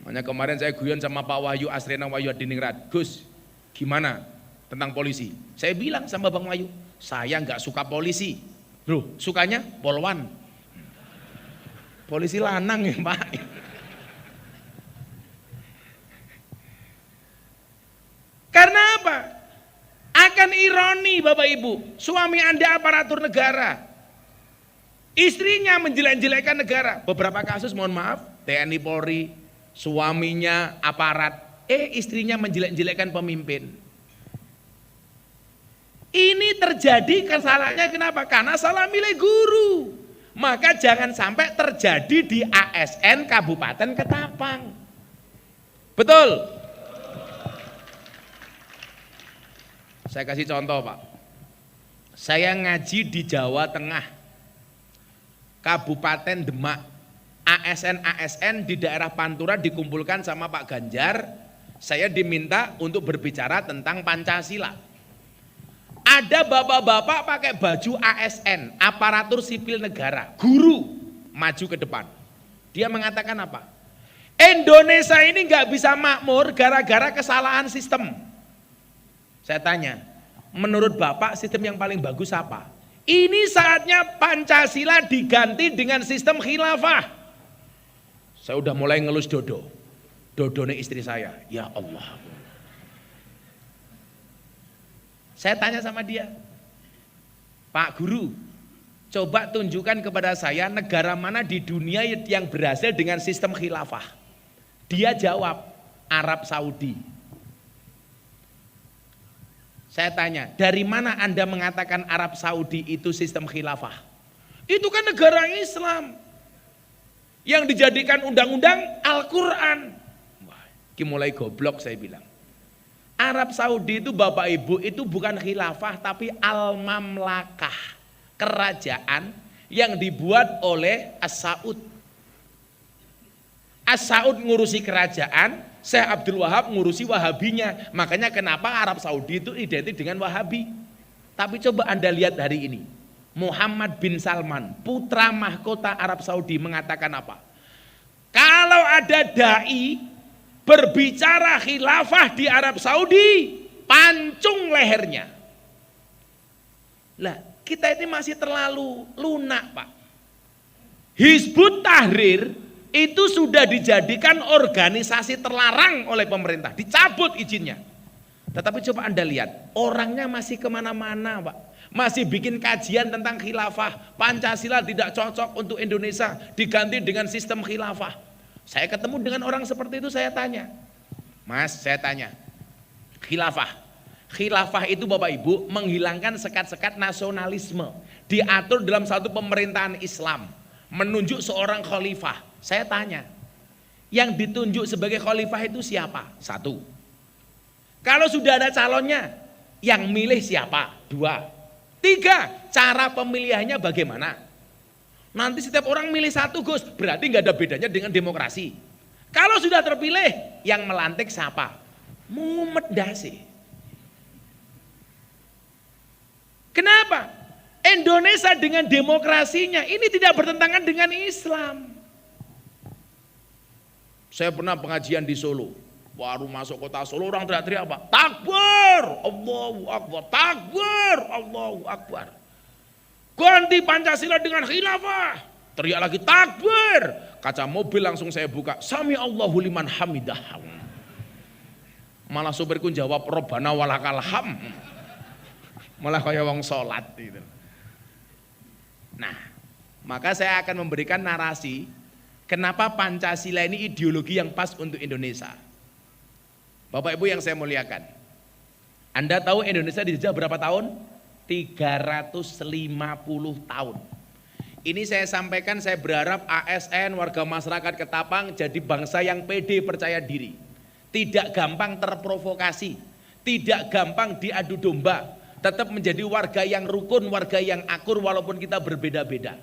Makanya kemarin saya guyon sama Pak Wahyu Asrena Wahyu Adiningrat, Gus, gimana tentang polisi? Saya bilang sama Bang Wahyu, saya nggak suka polisi. Loh, sukanya polwan. Polisi lanang ya Pak. Karena apa? Akan ironi Bapak Ibu, suami Anda aparatur negara, istrinya menjelek-jelekkan negara. Beberapa kasus mohon maaf, TNI Polri, suaminya aparat, istrinya menjelek-jelekkan pemimpin. terjadi kesalahannya kenapa? Karena salah milih guru. Maka jangan sampai terjadi di ASN Kabupaten Ketapang. Betul? Saya kasih contoh Pak. Saya ngaji di Jawa Tengah, Kabupaten Demak. ASN di daerah Pantura dikumpulkan sama Pak Ganjar. Saya diminta untuk berbicara tentang Pancasila. Ada bapak-bapak pakai baju ASN, aparatur sipil negara, guru maju ke depan. Dia mengatakan apa? Indonesia ini nggak bisa makmur gara-gara kesalahan sistem. Saya tanya, menurut Bapak sistem yang paling bagus apa? Ini saatnya Pancasila diganti dengan sistem khilafah. Saya udah mulai ngelus Dodo. Dodo nih istri saya. Ya Allah. Saya tanya sama dia, Pak Guru, coba tunjukkan kepada saya negara mana di dunia yang berhasil dengan sistem khilafah. Dia jawab, Arab Saudi. Saya tanya, dari mana Anda mengatakan Arab Saudi itu sistem khilafah? Itu kan negara Islam. Yang dijadikan undang-undang Al-Quran. Wah, ini mulai goblok saya bilang. Arab Saudi itu Bapak Ibu itu bukan khilafah tapi al-mamlakah, kerajaan yang dibuat oleh As-Saud. As-Saud ngurusi kerajaan, Syekh Abdul Wahab ngurusi Wahabinya. Makanya kenapa Arab Saudi itu identik dengan Wahabi. Tapi coba Anda lihat hari ini, Muhammad bin Salman, putra mahkota Arab Saudi mengatakan apa? Kalau ada dai berbicara khilafah di Arab Saudi, pancung lehernya. Lah, kita ini masih terlalu lunak, Pak. Hizbut Tahrir itu sudah dijadikan organisasi terlarang oleh pemerintah, dicabut izinnya. Tetapi coba Anda lihat, orangnya masih kemana-mana, Pak. Masih bikin kajian tentang khilafah. Pancasila tidak cocok untuk Indonesia, diganti dengan sistem khilafah. Saya ketemu dengan orang seperti itu, saya tanya, Mas, saya tanya, khilafah itu Bapak Ibu menghilangkan sekat-sekat nasionalisme, diatur dalam satu pemerintahan Islam, menunjuk seorang khalifah. Saya tanya, yang ditunjuk sebagai khalifah itu siapa? Satu. Kalau sudah ada calonnya, yang milih siapa? Dua. Tiga, cara pemilihannya bagaimana? Nanti setiap orang milih satu Gus, berarti nggak ada bedanya dengan demokrasi. Kalau sudah terpilih, yang melantik siapa? Mumet dasi. Kenapa? Indonesia dengan demokrasinya ini tidak bertentangan dengan Islam. Saya pernah pengajian di Solo, baru masuk kota Solo orang teriak-teriak apa? Takbir, Allahu Akbar, takbir, Allahu Akbar. Ganti Pancasila dengan khilafah. Teriak lagi takbir. Kaca mobil langsung saya buka. Sami Allahu liman hamidah. Malah sopirku jawab Robbana walakal ham. Malah kayak wong sholat gitu. Nah, maka saya akan memberikan narasi kenapa Pancasila ini ideologi yang pas untuk Indonesia. Bapak Ibu yang saya muliakan, Anda tahu Indonesia dijajah berapa tahun? 350 tahun. Ini saya sampaikan, saya berharap ASN, warga masyarakat Ketapang jadi bangsa yang pede, percaya diri. Tidak gampang terprovokasi, tidak gampang diadu domba, tetap menjadi warga yang rukun, warga yang akur walaupun kita berbeda-beda.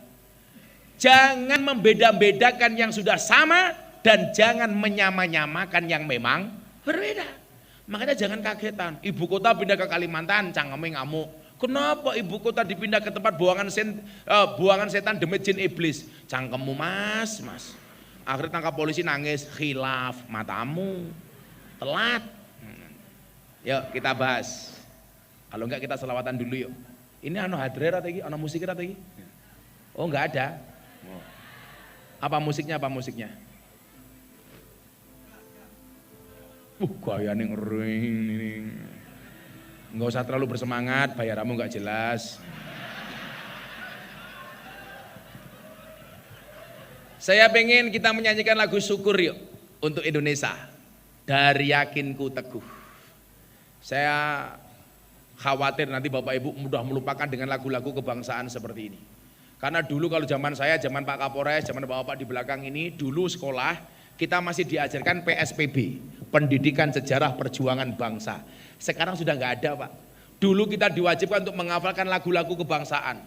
Jangan membeda-bedakan yang sudah sama dan jangan menyama-nyamakan yang memang berbeda. Makanya jangan kagetan, ibu kota pindah ke Kalimantan, cangkeme ngamuk. Kenapa ibu kota dipindah ke tempat buangan setan demit jin iblis? Cangkemmu mas. Akhirnya tangkap polisi nangis, khilaf matamu, telat. Yuk kita bahas. Kalau enggak kita selawatan dulu yuk. Ini anu hadrer atau ini, anu musik atau ini? Oh enggak ada. Apa musiknya? Gayane ngering. Enggak usah terlalu bersemangat, bayaranmu enggak jelas. Saya pengen kita menyanyikan lagu syukur yuk untuk Indonesia. Dari yakinku teguh. Saya khawatir nanti Bapak Ibu mudah melupakan dengan lagu-lagu kebangsaan seperti ini. Karena dulu kalau zaman saya, zaman Pak Kapolres, zaman Bapak di belakang ini, dulu sekolah kita masih diajarkan PSPB, Pendidikan Sejarah Perjuangan Bangsa. Sekarang sudah nggak ada Pak. Dulu kita diwajibkan untuk menghafalkan lagu-lagu kebangsaan.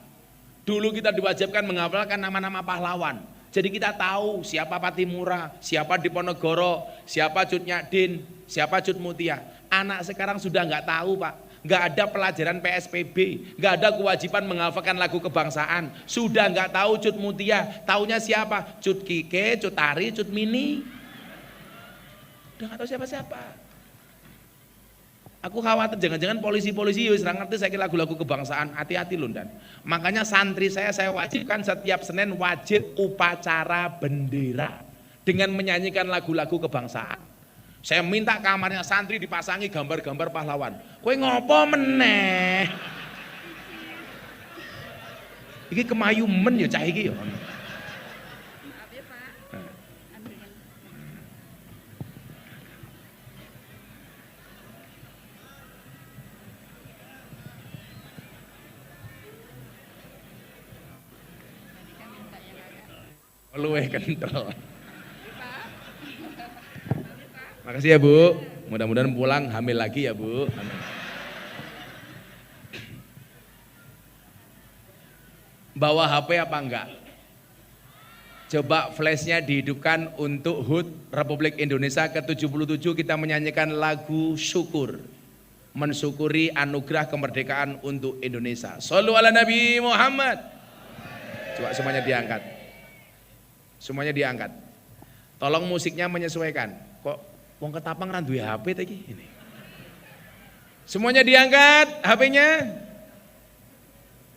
Dulu kita diwajibkan menghafalkan nama-nama pahlawan. Jadi kita tahu siapa Patimura, siapa Diponegoro, siapa Cut Nyadin, siapa Cut Mutia. Anak sekarang sudah nggak tahu Pak. Nggak ada pelajaran PSPB, nggak ada kewajiban menghafalkan lagu kebangsaan. Sudah nggak tahu Cut Mutia, taunya siapa? Cut Kike, Cut Tari, Cut Mini. Udah nggak tahu siapa-siapa. Aku khawatir jangan-jangan polisi-polisi wis ra ngerti saiki lagu-lagu kebangsaan. Hati-hati loh Dan. Makanya santri saya wajibkan setiap Senin wajib upacara bendera dengan menyanyikan lagu-lagu kebangsaan. Saya minta kamarnya santri dipasangi gambar-gambar pahlawan. Kowe ngopo meneh? Iki kemayumen ya cah iki ya. Luwih kental. Makasih ya Bu, mudah-mudahan pulang hamil lagi ya Bu. Amin. Bawa HP apa enggak? Coba flashnya dihidupkan untuk HUT Republik Indonesia ke-77, kita menyanyikan lagu syukur. Mensyukuri anugerah kemerdekaan untuk Indonesia. Shollu ala Nabi Muhammad. Coba semuanya diangkat. Semuanya diangkat. Tolong musiknya menyesuaikan. Kok wong ketapang ra duwe HP ta iki? Ini. Semuanya diangkat HP-nya.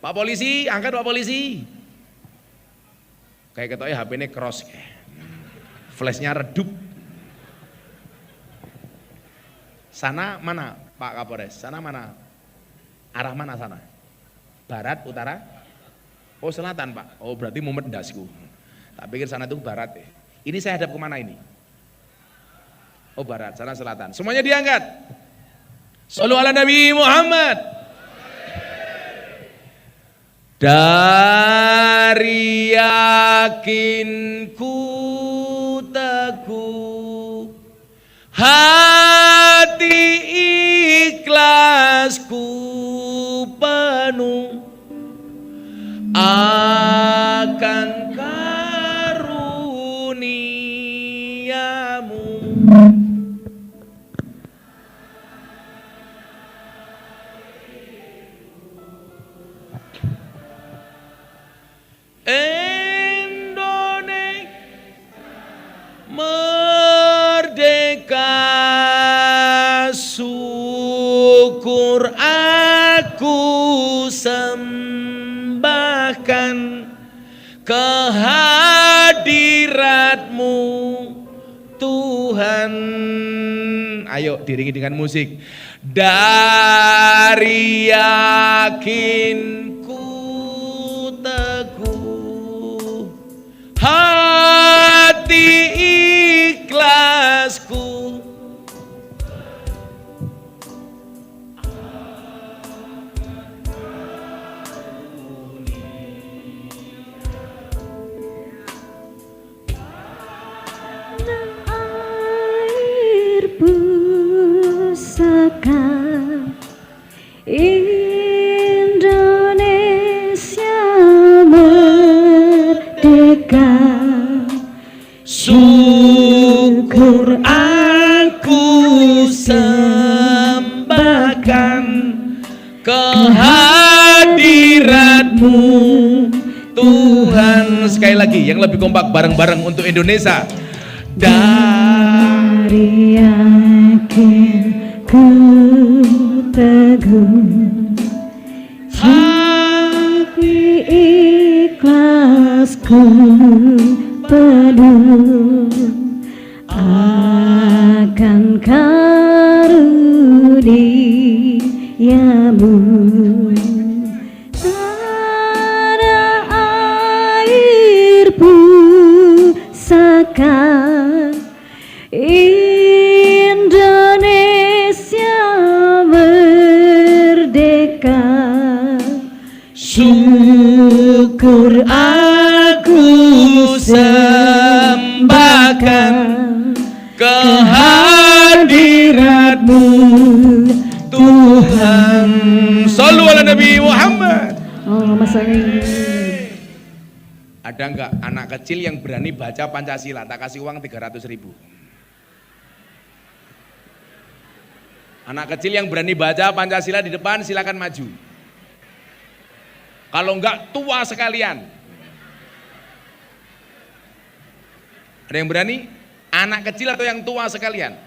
Pak Polisi, angkat Pak Polisi. Kayak ketoknya HP-nya cross kayak. Flashnya redup. Sana mana Pak Kapolres? Sana mana? Arah mana sana? Barat, utara? Oh selatan Pak. Oh berarti mumet ndasku. Tak pikir sana itu barat ya. Ini saya hadap kemana ini? Oh barat, sana selatan. Semuanya diangkat. Shollu ala Nabi Muhammad. Dari yakinku teguh, hati ikhlasku penuh akan karuniamu. Indonesia merdeka, syukur aku sembahkan kehadiratmu Tuhan. Ayo diringi dengan musik. Dari yakinku teguh, hati ikhlasku air pusaka Indonesia merdeka, syukur aku sembahkan kehadiratmu Tuhan. Sekali lagi yang lebih kompak bareng-bareng untuk Indonesia. dari yakinku teguh, hati ikhlasku penuh akan karuniamu. Tanah air pusaka Indonesia merdeka, merdeka, syukur aku sembahkan kehadiratmu Tuhan. Shallu ala Nabi Muhammad. Oh, masa ini. Ada enggak anak kecil yang berani baca Pancasila? Tak kasih uang 300.000. Anak kecil yang berani baca Pancasila di depan silakan maju. Kalau enggak tua sekalian. Ada yang berani? Anak kecil atau yang tua sekalian?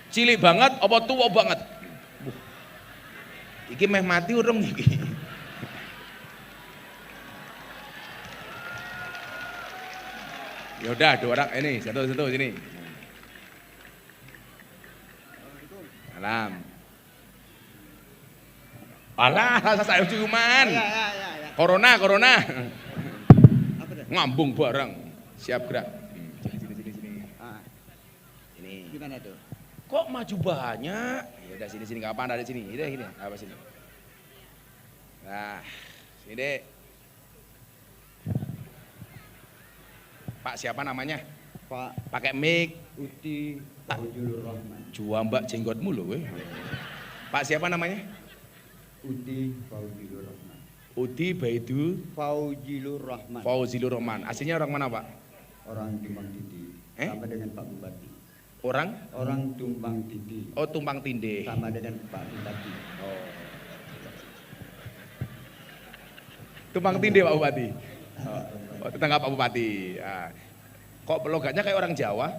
Cilik banget apa tua banget? Iki meh mati urung iki. Ya udah, 2 orang ini, satu sini. Salam. Alah, saya cuman. Ya. Corona. Apa dah? Ngambung bareng. Siap gerak. Sini. Ah, Ini. gimana tuh? Kok maju banyak? Ya udah sini enggak apa-apa, ada di sini. Ini, apa sini? Nah, sini deh. Pak siapa namanya? Pak Pakai mic. Uti Fauzilur Rahman. Juambak jenggotmu loh, weh. Pak siapa namanya? Uti Fauzilur Rahman. Udi Baidu Fauzilur Rahman. Fauzilur Rahman. Aslinya orang mana, Pak? Orang Tumpang Tindih. Eh? Sama dengan Pak Bupati. Orang Tumpang Tindih. Oh, Tumpang Tindih. Sama dengan Pak Bupati. Oh. Tumpang Tindih Pak Bupati. Oh, tetangga Pak Bupati. Ah. Kok logatnya kayak orang Jawa?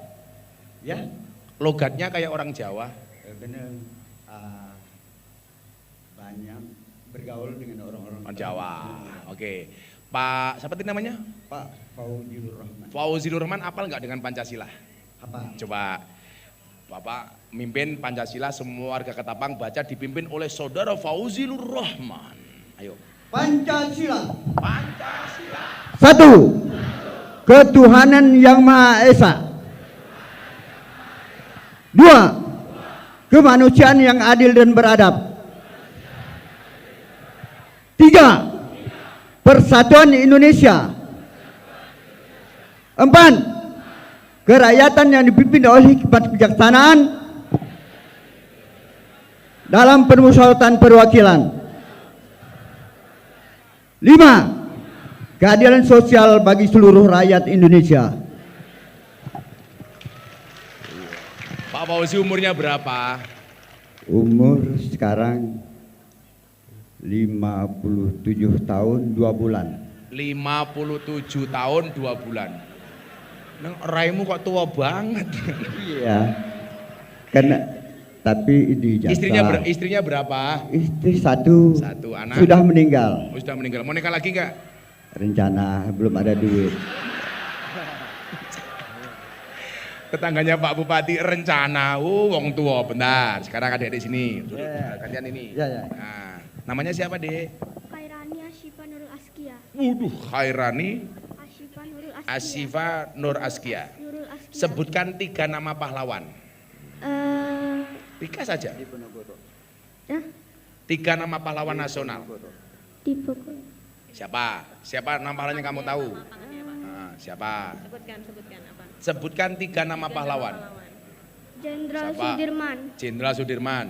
Ya, Logatnya kayak orang Jawa. benar. Banyak bergaul dengan orang-orang Orang Jawa. Oke. Pak, siapa tadi namanya? Pak Fauzilur Rahman. Fauzilur Rahman apal nggak dengan Pancasila? Apa? Coba Bapak mimpin Pancasila, semua warga Ketapang baca dipimpin oleh saudara Fauzilur Rahman. Ayo. Pancasila. Pancasila. 1. Ketuhanan yang Maha Esa. 2. Kemanusiaan yang adil dan beradab. 3. Persatuan Indonesia. 4. Kerakyatan yang dipimpin oleh hikmat kebijaksanaan dalam permusyawaratan perwakilan. 5. Keadilan sosial bagi seluruh rakyat Indonesia. Pak Fauzi umurnya berapa? Umur sekarang 57 tahun 2 bulan. 57 tahun 2 bulan. Nang raimu kok tua banget. Iya. Karena tapi dijatah. Istrinya berapa? Istri satu. Satu anak. Sudah meninggal. Oh, sudah meninggal. Mau nikah lagi enggak? Rencana belum ada duit. Tetangganya Pak Bupati rencana. Wong tua bentar. Sekarang ada di sini. Duduk, gantian ini. Ya. Nah, namanya siapa, Dek? Khairani Asyifa Nurul Askia. Waduh, Khairani Asyifa Nurul Askia. Asifa Nur Askia. Nurul Askia. Sebutkan 3 nama pahlawan. 3 saja. Nah, 3 nama pahlawan nasional. di Bogor. Siapa nama pahlawan yang kamu tahu? Nah, siapa? Sebutkan apa? Sebutkan 3 nama pahlawan. Jenderal Siapa? Sudirman. Jenderal Sudirman.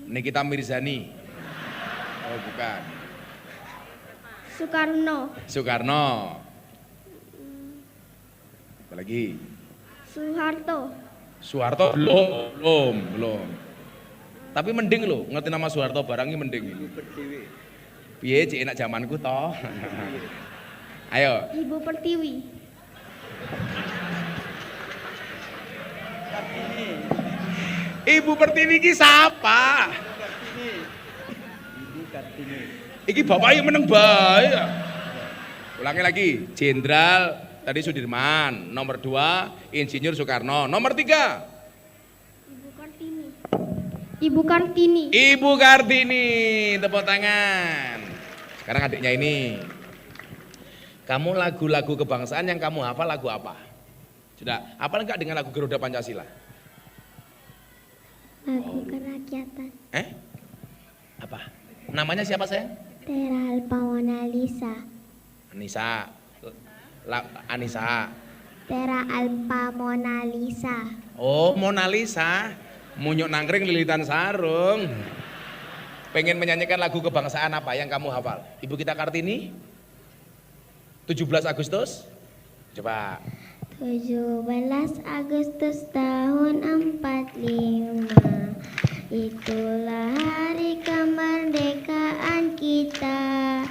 Nikita Mirzani. Oh, bukan. Soekarno. Apa lagi? Soeharto belum. Tapi mending loh, ngerti nama Soeharto barangnya mending ini. Piye cik enak zamanku toh. Ayo. Ibu Pertiwi. Ibu Pertiwi ki siapa? Ibu Kartini. Iki bapaknya meneng bae. Ulangi lagi, Jenderal tadi Sudirman, nomor 2 Insinyur Soekarno, nomor 3 Ibu Kartini. Ibu Kartini, tepuk tangan. Sekarang adiknya ini. Kamu lagu-lagu kebangsaan yang kamu hafal lagu apa? Sudah, hafal enggak dengan lagu Garuda Pancasila? Lagu kerakyatan. Namanya siapa sayang? Tera Alpa Mona Lisa. Anissa. Anissa. Tera Alpa Mona Lisa. Oh, Mona Lisa. Munyuk nangkring lilitan sarung. Pengen menyanyikan lagu kebangsaan apa yang kamu hafal? Ibu kita Kartini? 17 Agustus? Coba. 17 Agustus tahun 45, itulah hari kemerdekaan kita.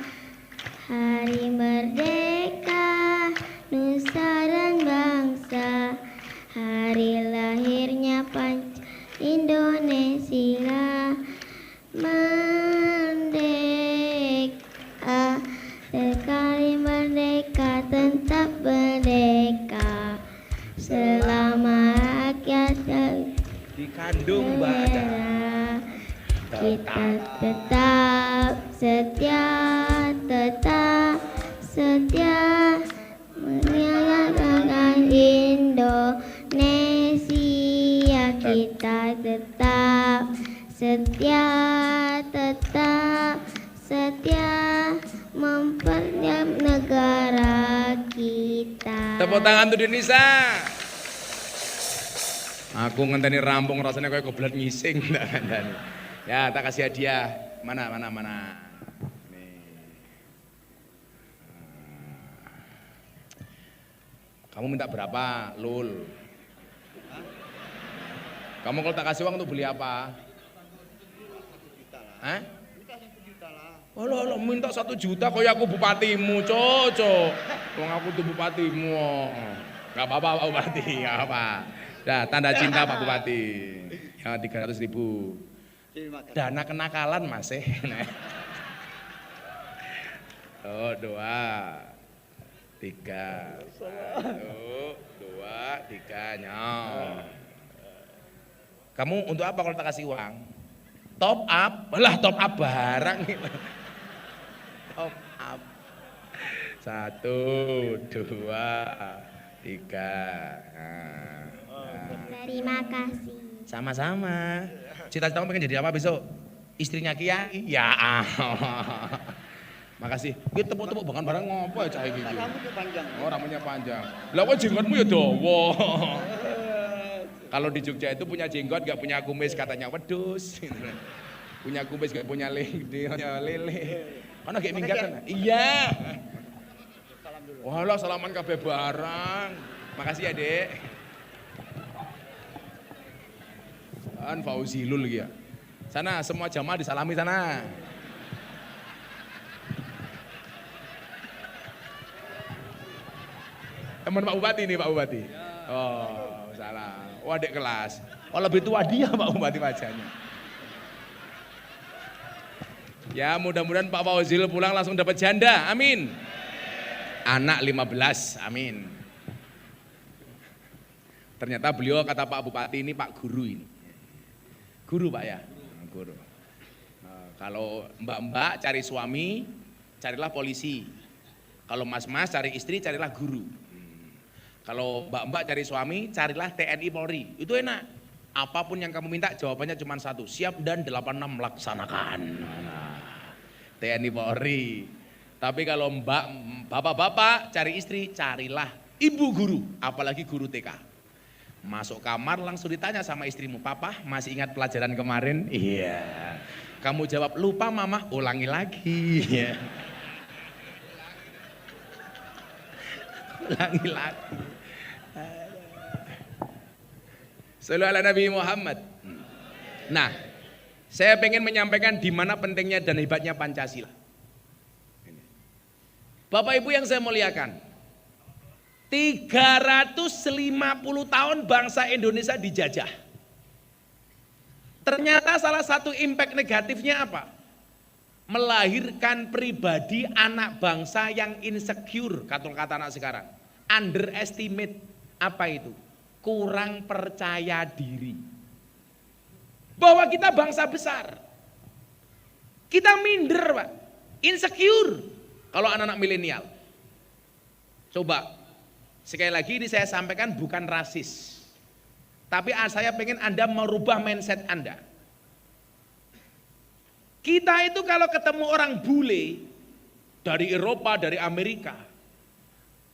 Hari merdeka, nusa dan bangsa. Hari lahirnya Indonesia. Merdeka, sekali merdeka tetap merdeka. Selama rakyat Dikandung badan. kita tetap setia menjaga Indonesia. Kita tetap setia memperjuangkan negara kita. Tepuk tangan untuk Indonesia. Aku ngenteni rampung rasanya kayak goblok ngising. Ya, tak kasih hadiah. Mana. Nih. Kamu minta berapa, Lul? Kamu kalau tak kasih uang untuk beli apa? Hah? Oh lo minta 1 juta kayak aku bupatimu, cocok. Wong aku tuh bupatimu. Gak apa-apa Pak Bupati, gak apa. Dah, tanda cinta Pak Bupati. Ya 300.000. Dana kenakalan Mas. Oh, 2, 3. 1, 2, 3, nyong. Kamu untuk apa kalau tak kasih uang? Top up? Lah top up barang. Top up. 1, 2, 3. Terima kasih. Sama-sama. Cita-citamu pengen jadi apa besok? Istrinya Kiai? Ya. Makasih. Kita tepuk-tepuk bahkan barang ngopo ya cah iki. Rambutnya panjang. Oh, rambutnya panjang. Lah kok jenggotmu ya dawa. Kalau di Jogja itu punya jenggot gak punya kumis katanya wedus. Punya kumis gak punya lele. Kan agak minggat kan? Iya. Walah salaman kabeh barang. Makasih ya, Dek. Kan Fauzi Lul ya. Sana semua jamaah disalami sana. Teman Pak Bupati nih Pak Bupati. Oh, salah. Oh, adik kelas. Oh, lebih tua dia Pak Bupati wajahnya. Ya, mudah-mudahan Pak Fauzil pulang langsung dapat janda. Amin. Anak 15. Amin. Ternyata beliau kata Pak Bupati ini Pak Guru ini. Guru Pak ya? Guru. Kalau mbak-mbak cari suami, carilah polisi. Kalau mas-mas cari istri, carilah guru. Kalau mbak-mbak cari suami, carilah TNI Polri. Itu enak. Apapun yang kamu minta, jawabannya cuma 1. Siap dan 86 melaksanakan. TNI Polri. Tapi kalau bapak-bapak cari istri, carilah ibu guru. Apalagi guru TK. Masuk kamar langsung ditanya sama istrimu, Papa masih ingat pelajaran kemarin? Iya. Kamu jawab, lupa mama, ulangi lagi. Ulangi lagi. Sallallahu ala Nabi Muhammad. Nah, saya pengen menyampaikan di mana pentingnya dan hebatnya Pancasila. Bapak Ibu yang saya muliakan, 350 tahun bangsa Indonesia dijajah. Ternyata salah satu impact negatifnya apa? Melahirkan pribadi anak bangsa yang insecure, kata anak sekarang. Underestimate, apa itu? Kurang percaya diri. Bahwa kita bangsa besar. Kita minder Pak, insecure. Kalau anak-anak milenial. Coba, sekali lagi ini saya sampaikan bukan rasis. Tapi saya pengen Anda merubah mindset Anda. Kita itu kalau ketemu orang bule dari Eropa, dari Amerika,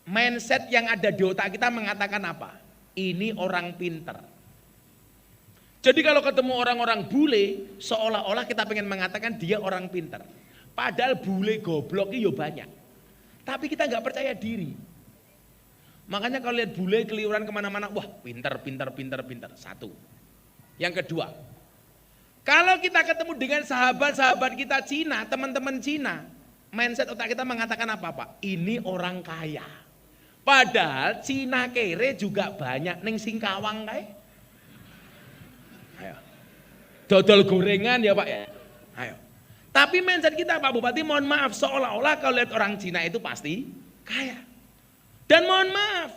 mindset yang ada di otak kita mengatakan apa? Ini orang pinter. Jadi kalau ketemu orang-orang bule, seolah-olah kita pengen mengatakan dia orang pinter. Padahal bule goblok itu banyak. Tapi kita nggak percaya diri. Makanya kalau lihat bule keliuran kemana-mana, wah pinter. Satu. Yang kedua, kalau kita ketemu dengan sahabat-sahabat kita Cina, teman-teman Cina, mindset otak kita mengatakan apa Pak? Ini orang kaya. Padahal Cina kere juga banyak ning Singkawang kae. Ayo. Dodol gorengan ya Pak ya. Ayo. Tapi mindset kita Pak Bupati, mohon maaf, seolah-olah kalau lihat orang Cina itu pasti kaya. Dan mohon maaf,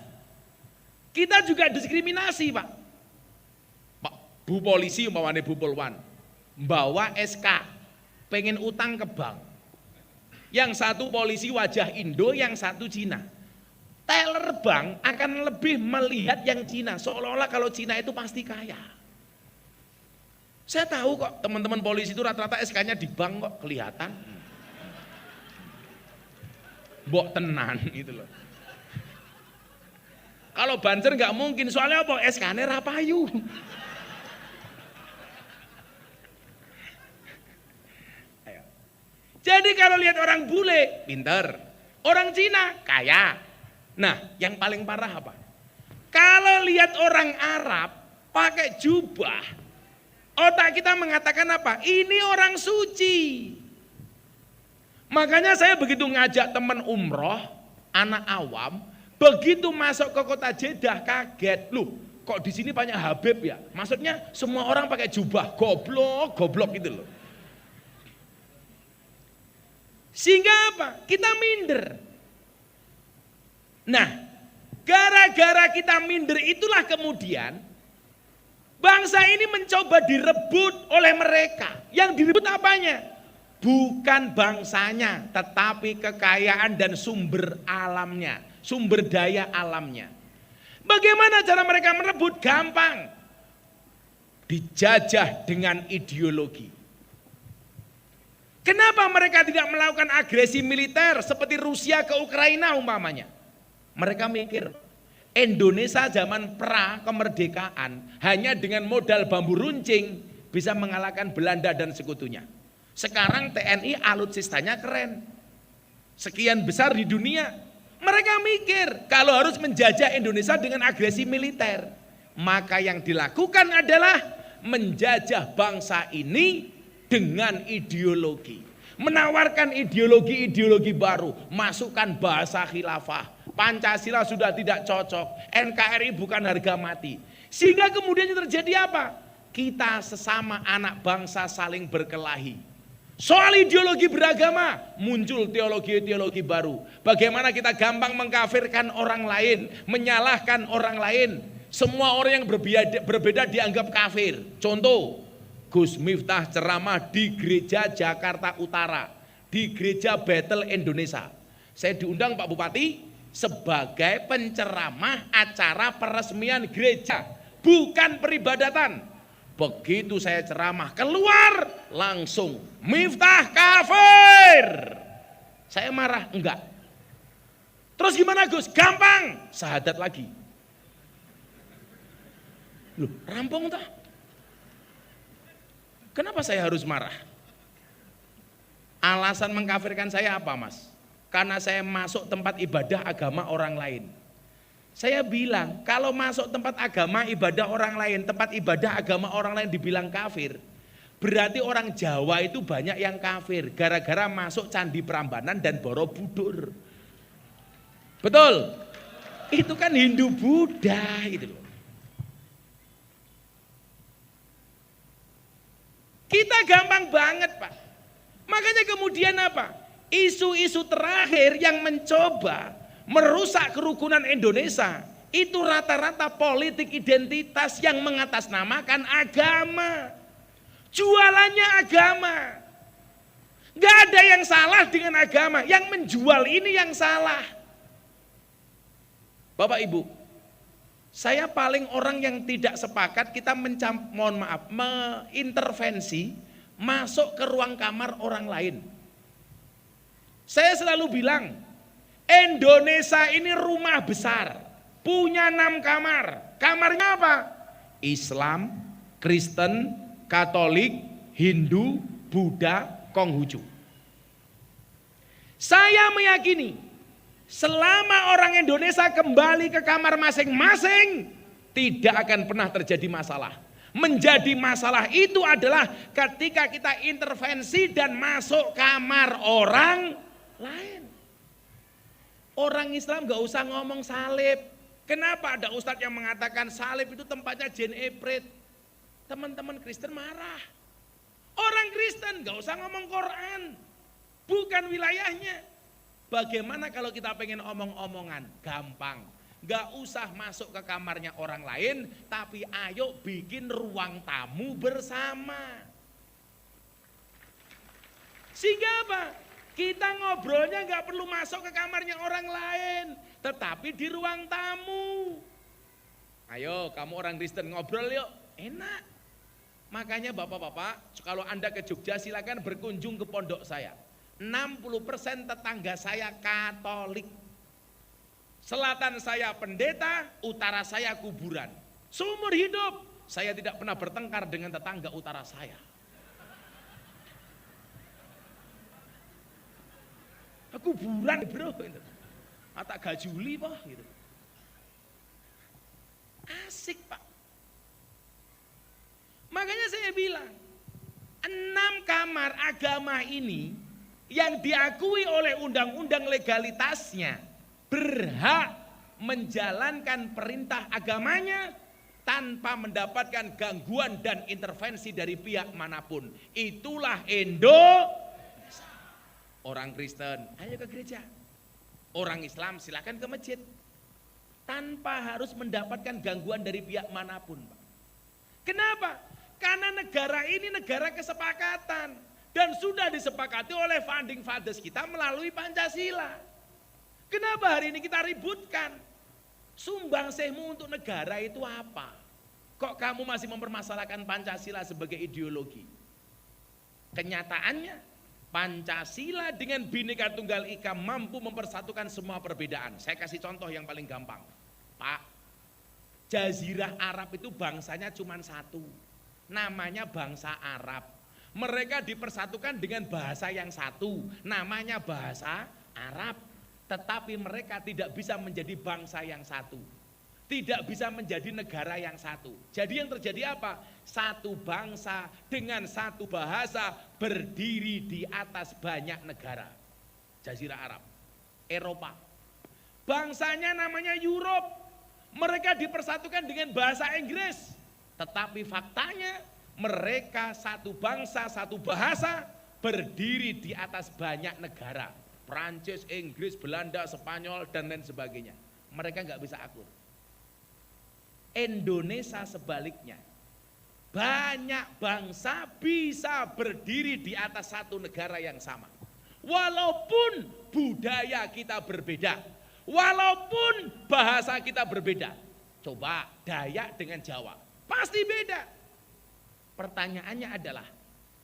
kita juga diskriminasi Pak. Pak, Bu Polisi umpamanya Bu Polwan, bawa SK, pengen utang ke bank. Yang satu polisi wajah Indo, yang satu Cina. Teller bank akan lebih melihat yang Cina, seolah-olah kalau Cina itu pasti kaya. Saya tahu kok teman-teman polisi itu rata-rata SK-nya di bank kok kelihatan. Mbok tenan gitu loh. Kalau Banser nggak mungkin, soalnya apa? SK-nya rapayu. Jadi kalau lihat orang bule, pinter. Orang Cina, kaya. Nah, yang paling parah apa? Kalau lihat orang Arab, pakai jubah, otak kita mengatakan apa? Ini orang suci. Makanya saya begitu ngajak teman umroh, anak awam, begitu masuk ke kota Jeddah kaget. Loh, kok di sini banyak Habib ya? Maksudnya semua orang pakai jubah, goblok gitu loh. Sehingga apa? Kita minder. Nah, gara-gara kita minder itulah kemudian bangsa ini mencoba direbut oleh mereka. Yang direbut apanya? Bukan bangsanya, tetapi kekayaan dan sumber alamnya, sumber daya alamnya. Bagaimana cara mereka merebut? Gampang. Dijajah dengan ideologi. Kenapa mereka tidak melakukan agresi militer seperti Rusia ke Ukraina umpamanya? Mereka mikir, Indonesia zaman pra kemerdekaan hanya dengan modal bambu runcing bisa mengalahkan Belanda dan sekutunya. Sekarang TNI alutsistanya keren. Sekian besar di dunia. Mereka mikir kalau harus menjajah Indonesia dengan agresi militer, maka yang dilakukan adalah menjajah bangsa ini dengan ideologi, menawarkan ideologi-ideologi baru, masukkan bahasa khilafah, Pancasila sudah tidak cocok, NKRI bukan harga mati. Sehingga kemudian terjadi apa? Kita sesama anak bangsa saling berkelahi. Soal ideologi beragama, muncul teologi-teologi baru. Bagaimana kita gampang mengkafirkan orang lain, menyalahkan orang lain. Semua orang yang berbeda dianggap kafir. Contoh, Gus Miftah ceramah di gereja Jakarta Utara, di gereja Bethel Indonesia. Saya diundang Pak Bupati sebagai penceramah acara peresmian gereja, bukan peribadatan. Begitu saya ceramah keluar langsung Miftah kafir. Saya marah, enggak. Terus gimana Gus? Gampang, syahadat lagi. Loh, rampung tak? Kenapa saya harus marah? Alasan mengkafirkan saya apa Mas? Karena saya masuk tempat ibadah agama orang lain. Saya bilang kalau masuk tempat agama ibadah orang lain, tempat ibadah agama orang lain dibilang kafir, berarti orang Jawa itu banyak yang kafir gara-gara masuk Candi Prambanan dan Borobudur. Betul? Itu kan Hindu Buddha itu loh. Kita gampang banget Pak. Makanya kemudian apa? Isu-isu terakhir yang mencoba merusak kerukunan Indonesia itu rata-rata politik identitas yang mengatasnamakan agama. Jualannya agama. Gak ada yang salah dengan agama, yang menjual ini yang salah. Bapak Ibu, saya paling orang yang tidak sepakat kita mengintervensi, masuk ke ruang kamar orang lain. Saya selalu bilang, Indonesia ini rumah besar, punya 6 kamar. Kamarnya apa? Islam, Kristen, Katolik, Hindu, Buddha, Konghucu. Saya meyakini selama orang Indonesia kembali ke kamar masing-masing, tidak akan pernah terjadi masalah. Menjadi masalah itu adalah ketika kita intervensi dan masuk kamar orang lain. Orang Islam gak usah ngomong salib. Kenapa ada ustadz yang mengatakan salib itu tempatnya jin eprit? Teman-teman Kristen marah. Orang Kristen gak usah ngomong Quran, bukan wilayahnya. Bagaimana kalau kita pengen omong-omongan? Gampang. Gak usah masuk ke kamarnya orang lain, tapi ayo bikin ruang tamu bersama. Sehingga apa? Kita ngobrolnya gak perlu masuk ke kamarnya orang lain, tetapi di ruang tamu. Ayo kamu orang Kristen ngobrol yuk, enak. Makanya bapak-bapak, kalau Anda ke Jogja silakan berkunjung ke pondok saya. 60% tetangga saya Katolik. Selatan saya pendeta, utara saya kuburan. Seumur hidup saya tidak pernah bertengkar dengan tetangga utara saya. Kuburan bro, atau gajuli pak gitu. Asik pak. Makanya saya bilang 6 kamar agama ini yang diakui oleh undang-undang legalitasnya berhak menjalankan perintah agamanya tanpa mendapatkan gangguan dan intervensi dari pihak manapun. Itulah Indonesia. Orang Kristen, ayo ke gereja. Orang Islam silakan ke masjid. Tanpa harus mendapatkan gangguan dari pihak manapun. Kenapa? Karena negara ini negara kesepakatan. Dan sudah disepakati oleh founding fathers kita melalui Pancasila. Kenapa hari ini kita ributkan? Sumbangsihmu untuk negara itu apa? Kok kamu masih mempermasalahkan Pancasila sebagai ideologi? Kenyataannya Pancasila dengan Bhinneka Tunggal Ika mampu mempersatukan semua perbedaan. Saya kasih contoh yang paling gampang. Pak, Jazirah Arab itu bangsanya cuma satu. Namanya bangsa Arab. Mereka dipersatukan dengan bahasa yang satu. Namanya bahasa Arab. Tetapi mereka tidak bisa menjadi bangsa yang satu. Tidak bisa menjadi negara yang satu. Jadi yang terjadi apa? Satu bangsa dengan satu bahasa berdiri di atas banyak negara. Jazirah Arab, Eropa. Bangsanya namanya Europe. Mereka dipersatukan dengan bahasa Inggris. Tetapi faktanya mereka satu bangsa, satu bahasa berdiri di atas banyak negara. Prancis, Inggris, Belanda, Spanyol, dan lain sebagainya. Mereka nggak bisa akur. Indonesia sebaliknya. Banyak bangsa bisa berdiri di atas satu negara yang sama. Walaupun budaya kita berbeda. Walaupun bahasa kita berbeda. Coba Dayak dengan Jawa. Pasti beda. Pertanyaannya adalah,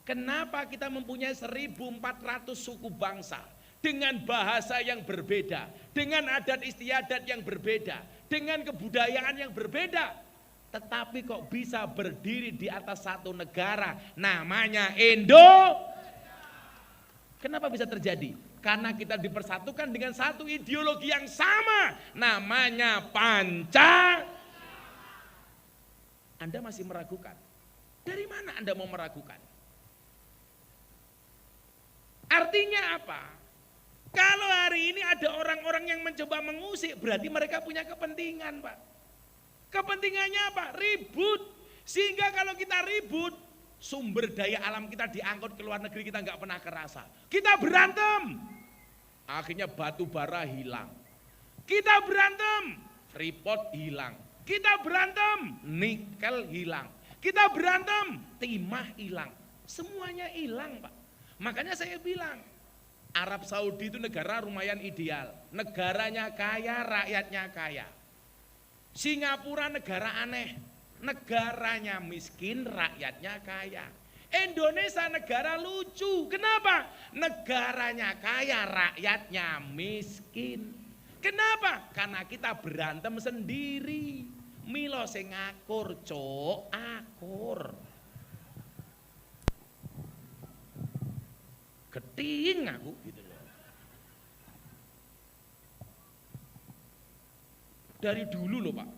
kenapa kita mempunyai 1.400 suku bangsa? Dengan bahasa yang berbeda, dengan adat istiadat yang berbeda, dengan kebudayaan yang berbeda, tetapi kok bisa berdiri di atas satu negara namanya Indo. Kenapa bisa terjadi? Karena kita dipersatukan dengan satu ideologi yang sama, namanya Pancasila. Anda masih meragukan? Dari mana Anda mau meragukan? Artinya apa? Kalau hari ini ada orang-orang yang mencoba mengusik, berarti mereka punya kepentingan, Pak. Kepentingannya apa? Ribut. Sehingga kalau kita ribut, sumber daya alam kita diangkut ke luar negeri, kita nggak pernah kerasa. Kita berantem, akhirnya batu bara hilang. Kita berantem, Freeport hilang. Kita berantem, nikel hilang. Kita berantem, timah hilang. Semuanya hilang, Pak. Makanya saya bilang, Arab Saudi itu negara lumayan ideal. Negaranya kaya, rakyatnya kaya. Singapura negara aneh. Negaranya miskin, rakyatnya kaya. Indonesia negara lucu. Kenapa? Negaranya kaya, rakyatnya miskin. Kenapa? Karena kita berantem sendiri. Milo sing akur, cok, akur. Keting aku gitu loh. Dari dulu loh Pak.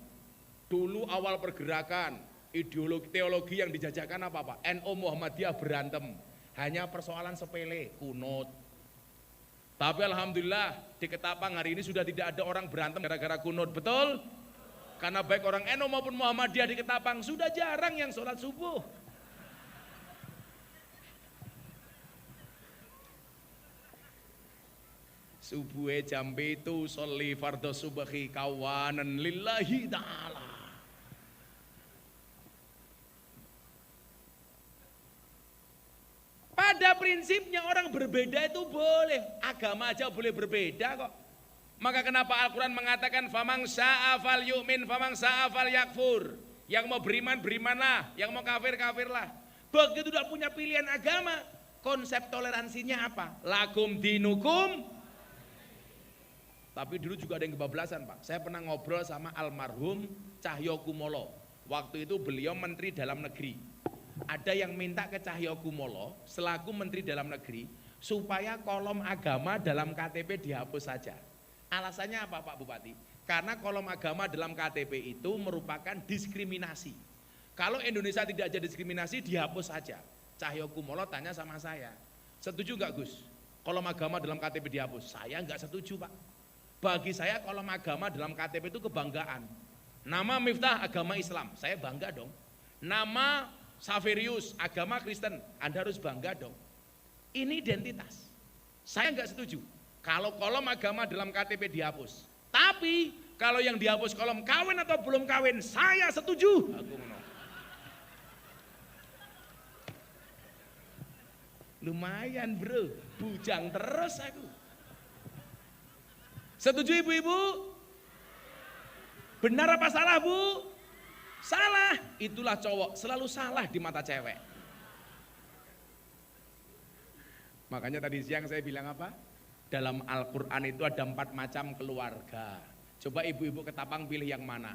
Dulu awal pergerakan, ideologi teologi yang dijajakan apa Pak? NU Muhammadiyah berantem. Hanya persoalan sepele, kunut. Tapi alhamdulillah di Ketapang hari ini sudah tidak ada orang berantem gara-gara kunut, betul? Karena baik orang NU maupun Muhammadiyah di Ketapang sudah jarang yang sholat subuh. Subuhe jam itu sholli fardhu subhi kawanan lillahi ta'ala. Pada prinsipnya orang berbeda itu boleh, agama aja boleh berbeda kok. Maka kenapa Al-Quran mengatakan famang sya'a fal yu'min, famang sya'a fal yakfur. Yang mau beriman, berimanlah, yang mau kafir, kafirlah. Begitu tidak punya pilihan agama, konsep toleransinya apa? Lakum dinukum. Tapi dulu juga ada yang kebablasan Pak. Saya pernah ngobrol sama almarhum Cahyokumolo. Waktu itu beliau Menteri Dalam Negeri. Ada yang minta ke Cahyokumolo selaku Menteri Dalam Negeri supaya kolom agama dalam KTP dihapus saja. Alasannya apa Pak Bupati? Karena kolom agama dalam KTP itu merupakan diskriminasi. Kalau Indonesia tidak ada diskriminasi dihapus saja. Cahyokumolo tanya sama saya, setuju nggak Gus? Kolom agama dalam KTP dihapus? Saya nggak setuju Pak. Bagi saya kolom agama dalam KTP itu kebanggaan. Nama Miftah agama Islam, saya bangga dong. Nama Saverius agama Kristen, Anda harus bangga dong. Ini identitas. Saya nggak setuju kalau kolom agama dalam KTP dihapus. Tapi kalau yang dihapus kolom kawin atau belum kawin, saya setuju. Lumayan bro, bujang terus aku. Setuju ibu-ibu? Benar apa salah Bu? Salah. Itulah cowok selalu salah di mata cewek. Makanya tadi siang saya bilang apa? Dalam Al-Quran itu ada 4 macam keluarga. Coba ibu-ibu Ketapang pilih yang mana?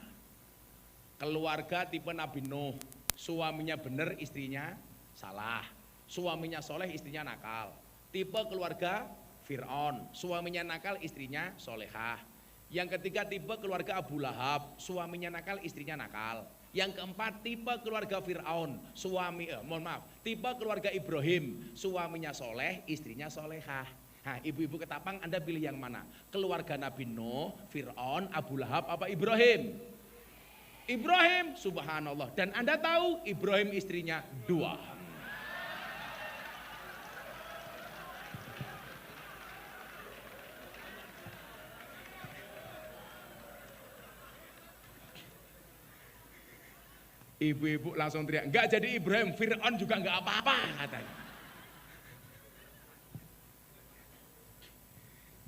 Keluarga tipe Nabi Nuh. Suaminya benar, istrinya salah. Suaminya soleh, istrinya nakal. Tipe keluarga Fir'aun, suaminya nakal, istrinya solehah. Yang ketiga tipe keluarga Abu Lahab, suaminya nakal, istrinya nakal. Yang keempat tipe keluarga Fir'aun, tipe keluarga Ibrahim, suaminya soleh, istrinya solehah. Nah ibu-ibu Ketapang Anda pilih yang mana? Keluarga Nabi Nuh, Fir'aun, Abu Lahab apa Ibrahim? Ibrahim, subhanallah. Dan Anda tahu Ibrahim istrinya 2. Ibu-ibu langsung teriak, enggak jadi Ibrahim, Fir'aun juga enggak apa-apa katanya.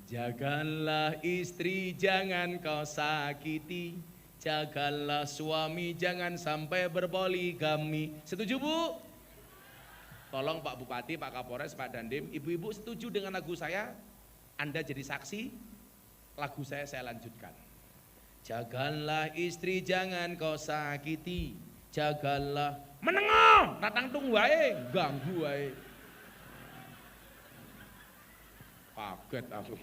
Jagalah istri jangan kau sakiti, jagalah suami jangan sampai berpoligami. Setuju Bu? Tolong Pak Bupati, Pak Kapolres, Pak Dandim, ibu-ibu setuju dengan lagu saya? Anda jadi saksi, lagu saya lanjutkan. Jagalah istri jangan kau sakiti, jagalah menengok, datang tunggu wae, ganggu wae. Kaget aku.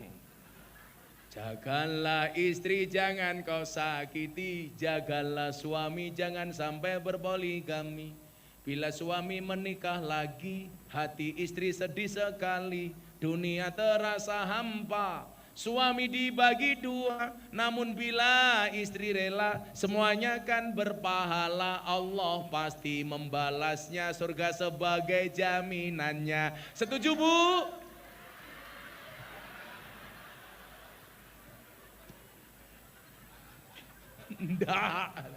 Jagalah istri jangan kau sakiti, jagalah suami jangan sampai berpoligami. Bila suami menikah lagi, hati istri sedih sekali, dunia terasa hampa. Suami dibagi 2, namun bila istri rela, semuanya kan berpahala. Allah pasti membalasnya, surga sebagai jaminannya. Setuju Bu? Enggak.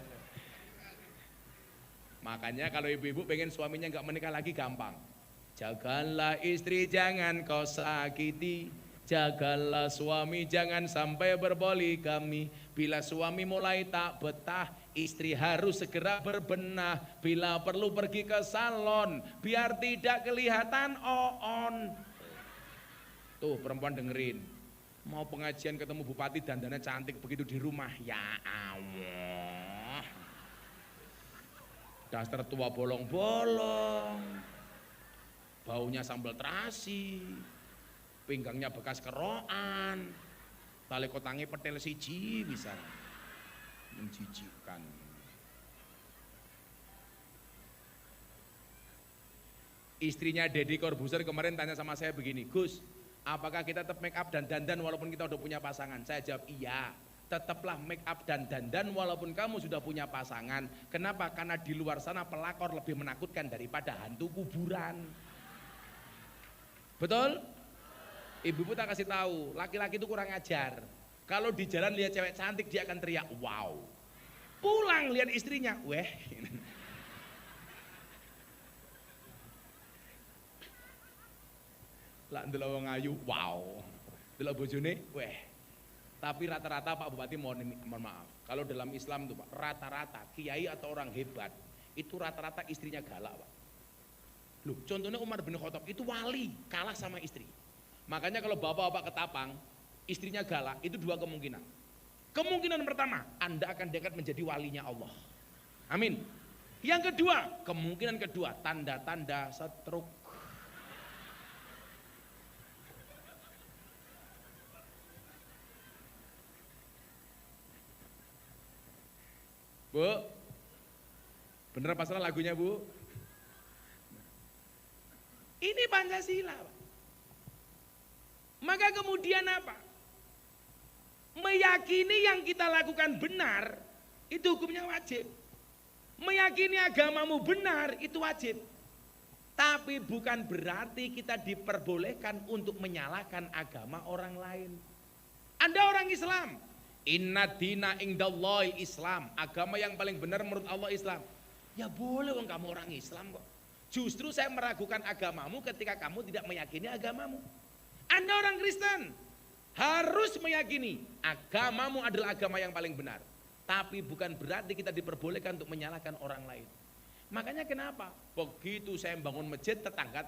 Makanya kalau ibu-ibu pengen suaminya enggak menikah lagi gampang. Jagalah istri jangan kau sakiti, jagalah suami jangan sampai berpoligami. Bila suami mulai tak betah, Istri harus segera berbenah, bila perlu pergi ke salon, biar tidak kelihatan on. Tuh perempuan dengerin, mau pengajian ketemu bupati dandannya cantik begitu di rumah, ya Allah. Dasar tua bolong-bolong, baunya sambal terasi, pinggangnya bekas keroan, tali kotangnya petel siji bisa. Menjijikkan. Istrinya Deddy Corbuzier kemarin tanya sama saya begini, Gus, apakah kita tetap make up dan dandan walaupun kita udah punya pasangan? Saya jawab iya, tetaplah make up dan dandan walaupun kamu sudah punya pasangan. Kenapa? Karena di luar sana pelakor lebih menakutkan daripada hantu kuburan. Betul? Ibu tak kasih tahu, laki-laki itu kurang ajar. Kalau di jalan lihat cewek cantik dia akan teriak, wow. Pulang lihat istrinya, weh. Lah ndelok wong ayu, wow. Ndelok bojone, weh. Tapi rata-rata Pak Bupati mohon maaf. Kalau dalam Islam itu Pak, rata-rata kiai atau orang hebat itu rata-rata istrinya galak, Pak. Loh, contohnya Umar bin Khattab itu wali, kalah sama istri. Makanya kalau bapak-bapak ketapang, istrinya galak, itu dua kemungkinan. Kemungkinan pertama, Anda akan dekat menjadi walinya Allah. Amin. Yang kedua, kemungkinan kedua, tanda-tanda stroke. Bu, bener apa salah lagunya Bu? Ini Pancasila, Pak. Maka kemudian apa? Meyakini yang kita lakukan benar, itu hukumnya wajib. Meyakini agamamu benar, itu wajib. Tapi bukan berarti kita diperbolehkan untuk menyalahkan agama orang lain. Anda orang Islam, inna dina indallahi Islam, agama yang paling benar menurut Allah Islam. Ya boleh wong kamu orang Islam kok. Justru saya meragukan agamamu ketika kamu tidak meyakini agamamu. Anda orang Kristen harus meyakini agamamu adalah agama yang paling benar. Tapi bukan berarti kita diperbolehkan untuk menyalahkan orang lain. Makanya kenapa? Begitu saya bangun masjid, tetangga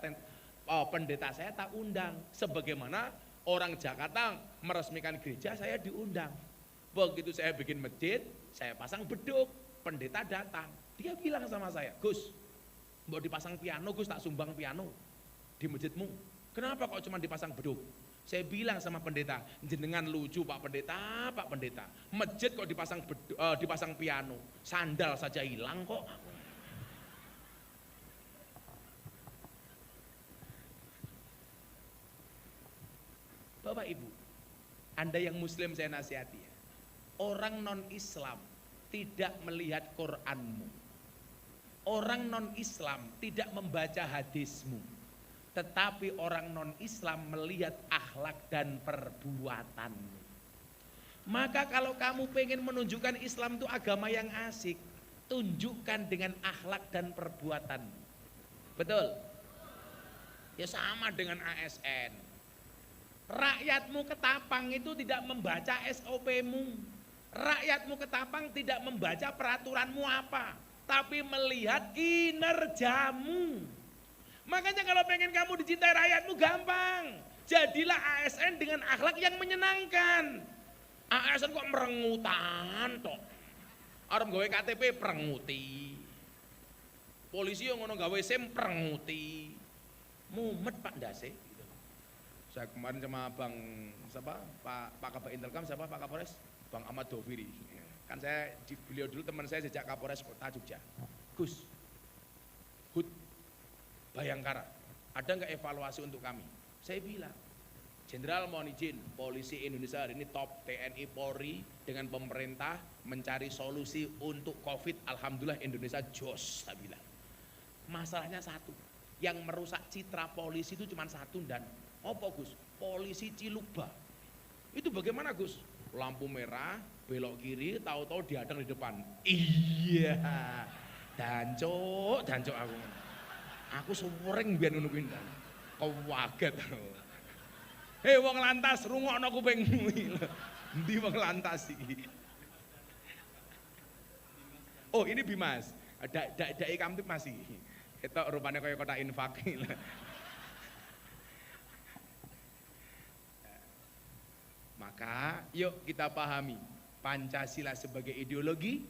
pendeta saya tak undang. Sebagaimana orang Jakarta meresmikan gereja, saya diundang. Begitu saya bikin masjid, saya pasang beduk, pendeta datang. Dia bilang sama saya, Gus, mau dipasang piano, Gus tak sumbang piano di masjidmu. Kenapa kok cuma dipasang beduk? Saya bilang sama pendeta, jenengan lucu Pak Pendeta, Pak Pendeta. Masjid kok dipasang piano, sandal saja hilang kok. Bapak Ibu, Anda yang Muslim saya nasihati ya. Orang non-Islam tidak melihat Qur'anmu. Orang non-Islam tidak membaca hadismu. Tetapi orang non-Islam melihat akhlak dan perbuatanmu. Maka kalau kamu pengen menunjukkan Islam itu agama yang asik, tunjukkan dengan akhlak dan perbuatanmu. Betul? Ya sama dengan ASN. Rakyatmu ketapang itu tidak membaca SOP-mu. Rakyatmu ketapang tidak membaca peraturanmu apa, tapi melihat kinerjamu. Makanya kalau pengen kamu dicintai rakyatmu gampang. Jadilah ASN dengan akhlak yang menyenangkan. ASN kok merengutan toh. Orang gawe KTP perenguti. Polisi yang ngono gawe SIM perenguti. Mumet Pak Ndase. Saya kemarin sama Bang siapa? Pak Kabak Intelkam siapa? Pak Kapolres? Bang Ahmad Doviri. Kan saya beliau dulu teman saya sejak Kapolres Kota Jogja. Gus, Hud, Bayangkara, ada nggak evaluasi untuk kami? Saya bilang, Jenderal mohon izin, polisi Indonesia hari ini top, TNI Polri dengan pemerintah mencari solusi untuk COVID. Alhamdulillah Indonesia jos, saya bilang. Masalahnya satu, yang merusak citra polisi itu cuma satu dan apa Gus? Polisi Cilukba. Itu bagaimana Gus? Lampu merah, belok kiri, tahu-tahu dihadang di depan. Iya, dancok aku. Aku sering biar nungguin dan kau waget. Hei wong lantas rungokno kupingmu. Endi wong lantas iki? Oh ini Bimas, dai Kamtip masih. Itu rupanya kayak kota infak. Maka yuk kita pahami Pancasila sebagai ideologi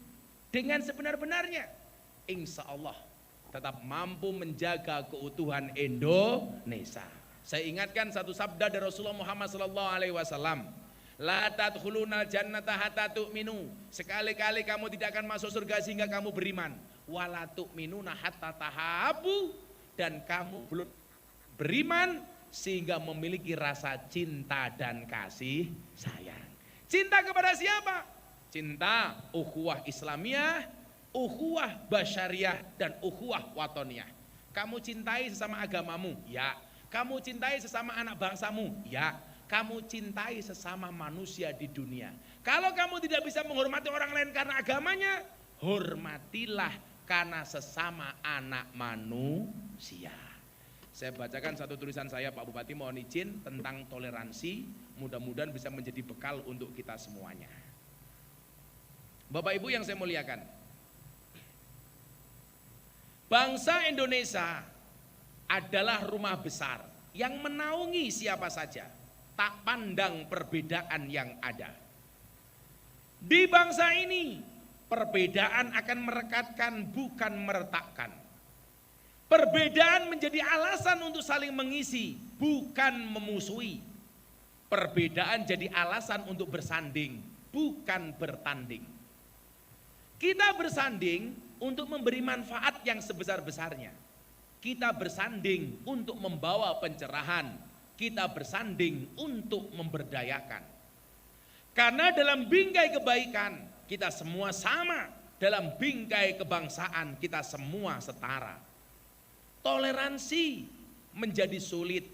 dengan sebenar-benarnya. Insya Allah tetap mampu menjaga keutuhan Indonesia. Saya ingatkan satu sabda dari Rasulullah Muhammad SAW. La tadkhulunal jannata hatta tu'minu. Sekali-kali kamu tidak akan masuk surga sehingga kamu beriman. Wala tu'minuna hatta tahabu. Dan kamu belum beriman sehingga memiliki rasa cinta dan kasih sayang. Cinta kepada siapa? Cinta ukhuwah Islamiyah, ukhuwah basyariah, dan ukhuwah watoniyah. Kamu cintai sesama agamamu? Ya. Kamu cintai sesama anak bangsamu? Ya. Kamu cintai sesama manusia di dunia. Kalau kamu tidak bisa menghormati orang lain karena agamanya, hormatilah karena sesama anak manusia. Saya bacakan satu tulisan saya Pak Bupati, mohon izin, tentang toleransi. Mudah-mudahan bisa menjadi bekal untuk kita semuanya. Bapak Ibu yang saya muliakan, bangsa Indonesia adalah rumah besar yang menaungi siapa saja, tak pandang perbedaan yang ada. Di bangsa ini, perbedaan akan merekatkan bukan meretakkan. Perbedaan menjadi alasan untuk saling mengisi, bukan memusuhi. Perbedaan jadi alasan untuk bersanding, bukan bertanding. Kita bersanding untuk memberi manfaat yang sebesar-besarnya. Kita bersanding untuk membawa pencerahan. Kita bersanding untuk memberdayakan. Karena dalam bingkai kebaikan, kita semua sama. Dalam bingkai kebangsaan, kita semua setara. Toleransi menjadi sulit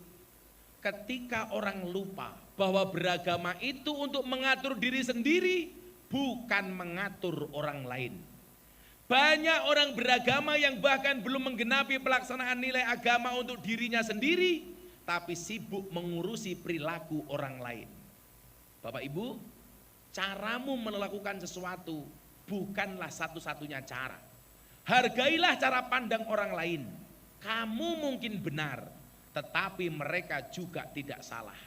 ketika orang lupa bahwa beragama itu untuk mengatur diri sendiri, bukan mengatur orang lain. Banyak orang beragama yang bahkan belum menggenapi pelaksanaan nilai agama untuk dirinya sendiri, tapi sibuk mengurusi perilaku orang lain. Bapak Ibu, caramu melakukan sesuatu bukanlah satu-satunya cara. Hargailah cara pandang orang lain. Kamu mungkin benar, tetapi mereka juga tidak salah.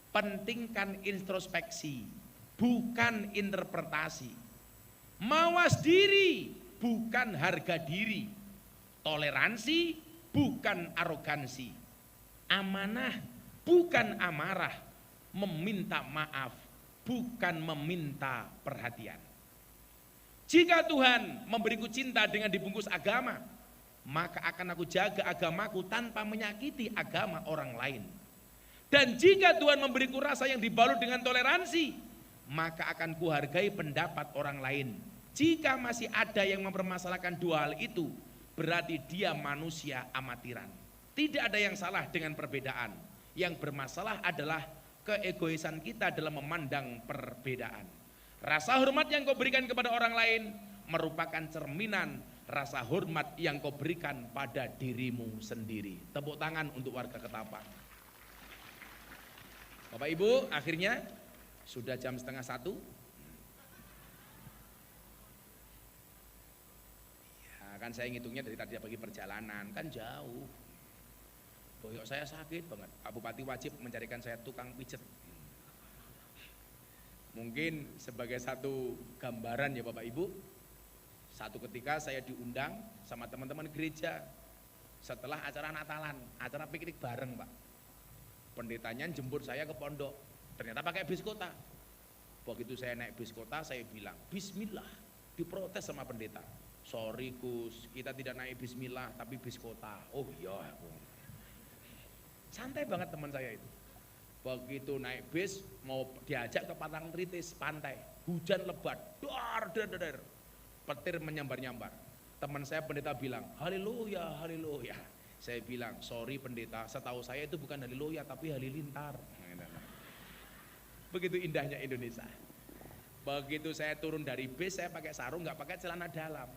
Pentingkan introspeksi, bukan interpretasi. Mawas diri, bukan harga diri. Toleransi, bukan arogansi. Amanah, bukan amarah. Meminta maaf, bukan meminta perhatian. Jika Tuhan memberiku cinta dengan dibungkus agama, maka akan aku jaga agamaku tanpa menyakiti agama orang lain. Dan jika Tuhan memberiku rasa yang dibalut dengan toleransi, maka akan kuhargai pendapat orang lain. Jika masih ada yang mempermasalahkan dua hal itu, berarti dia manusia amatiran. Tidak ada yang salah dengan perbedaan. Yang bermasalah adalah keegoisan kita dalam memandang perbedaan. Rasa hormat yang kau berikan kepada orang lain merupakan cerminan rasa hormat yang kau berikan pada dirimu sendiri. Tepuk tangan untuk warga Ketapang. Bapak Ibu, akhirnya sudah jam 12:30. Ya, kan saya ngitungnya dari tadi pagi perjalanan, kan jauh. Boyok saya sakit banget. Pak Bupati wajib mencarikan saya tukang pijet. Mungkin sebagai satu gambaran ya Bapak Ibu, satu ketika saya diundang sama teman-teman gereja setelah acara Natalan, acara piknik bareng Pak. Pendetanya jemput saya ke pondok, ternyata pakai bis kota. Begitu saya naik bis kota, saya bilang, bismillah, diprotes sama pendeta. Sorry Gus, kita tidak naik bismillah, tapi bis kota. Oh iya, santai banget teman saya itu. Begitu naik bis, mau diajak ke Patangtritis, pantai, hujan lebat, dar, petir menyambar-nyambar. Teman saya pendeta bilang, haleluya, haleluya. Saya bilang, sorry pendeta, setahu saya itu bukan haleluya tapi halilintar. Begitu indahnya Indonesia. Begitu saya turun dari bis, saya pakai sarung, nggak pakai celana dalam.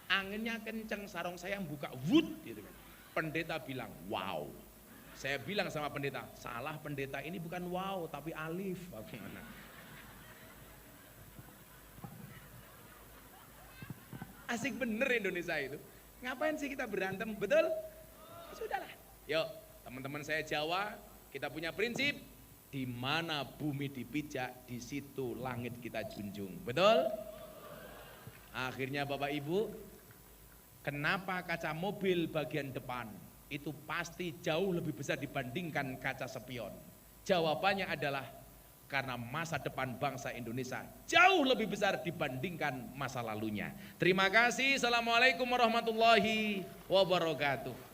Anginnya kenceng, sarung saya buka, wut, gitu kan. Pendeta bilang, wow. Saya bilang sama pendeta, salah pendeta, ini bukan wow tapi alif. Asik bener Indonesia itu. Ngapain sih kita berantem, betul? Sudahlah. Yuk, teman-teman saya Jawa, kita punya prinsip, di mana bumi dipijak, di situ langit kita junjung. Betul? Akhirnya Bapak Ibu, kenapa kaca mobil bagian depan itu pasti jauh lebih besar dibandingkan kaca spion? Jawabannya adalah karena masa depan bangsa Indonesia jauh lebih besar dibandingkan masa lalunya. Terima kasih. Assalamualaikum warahmatullahi wabarakatuh.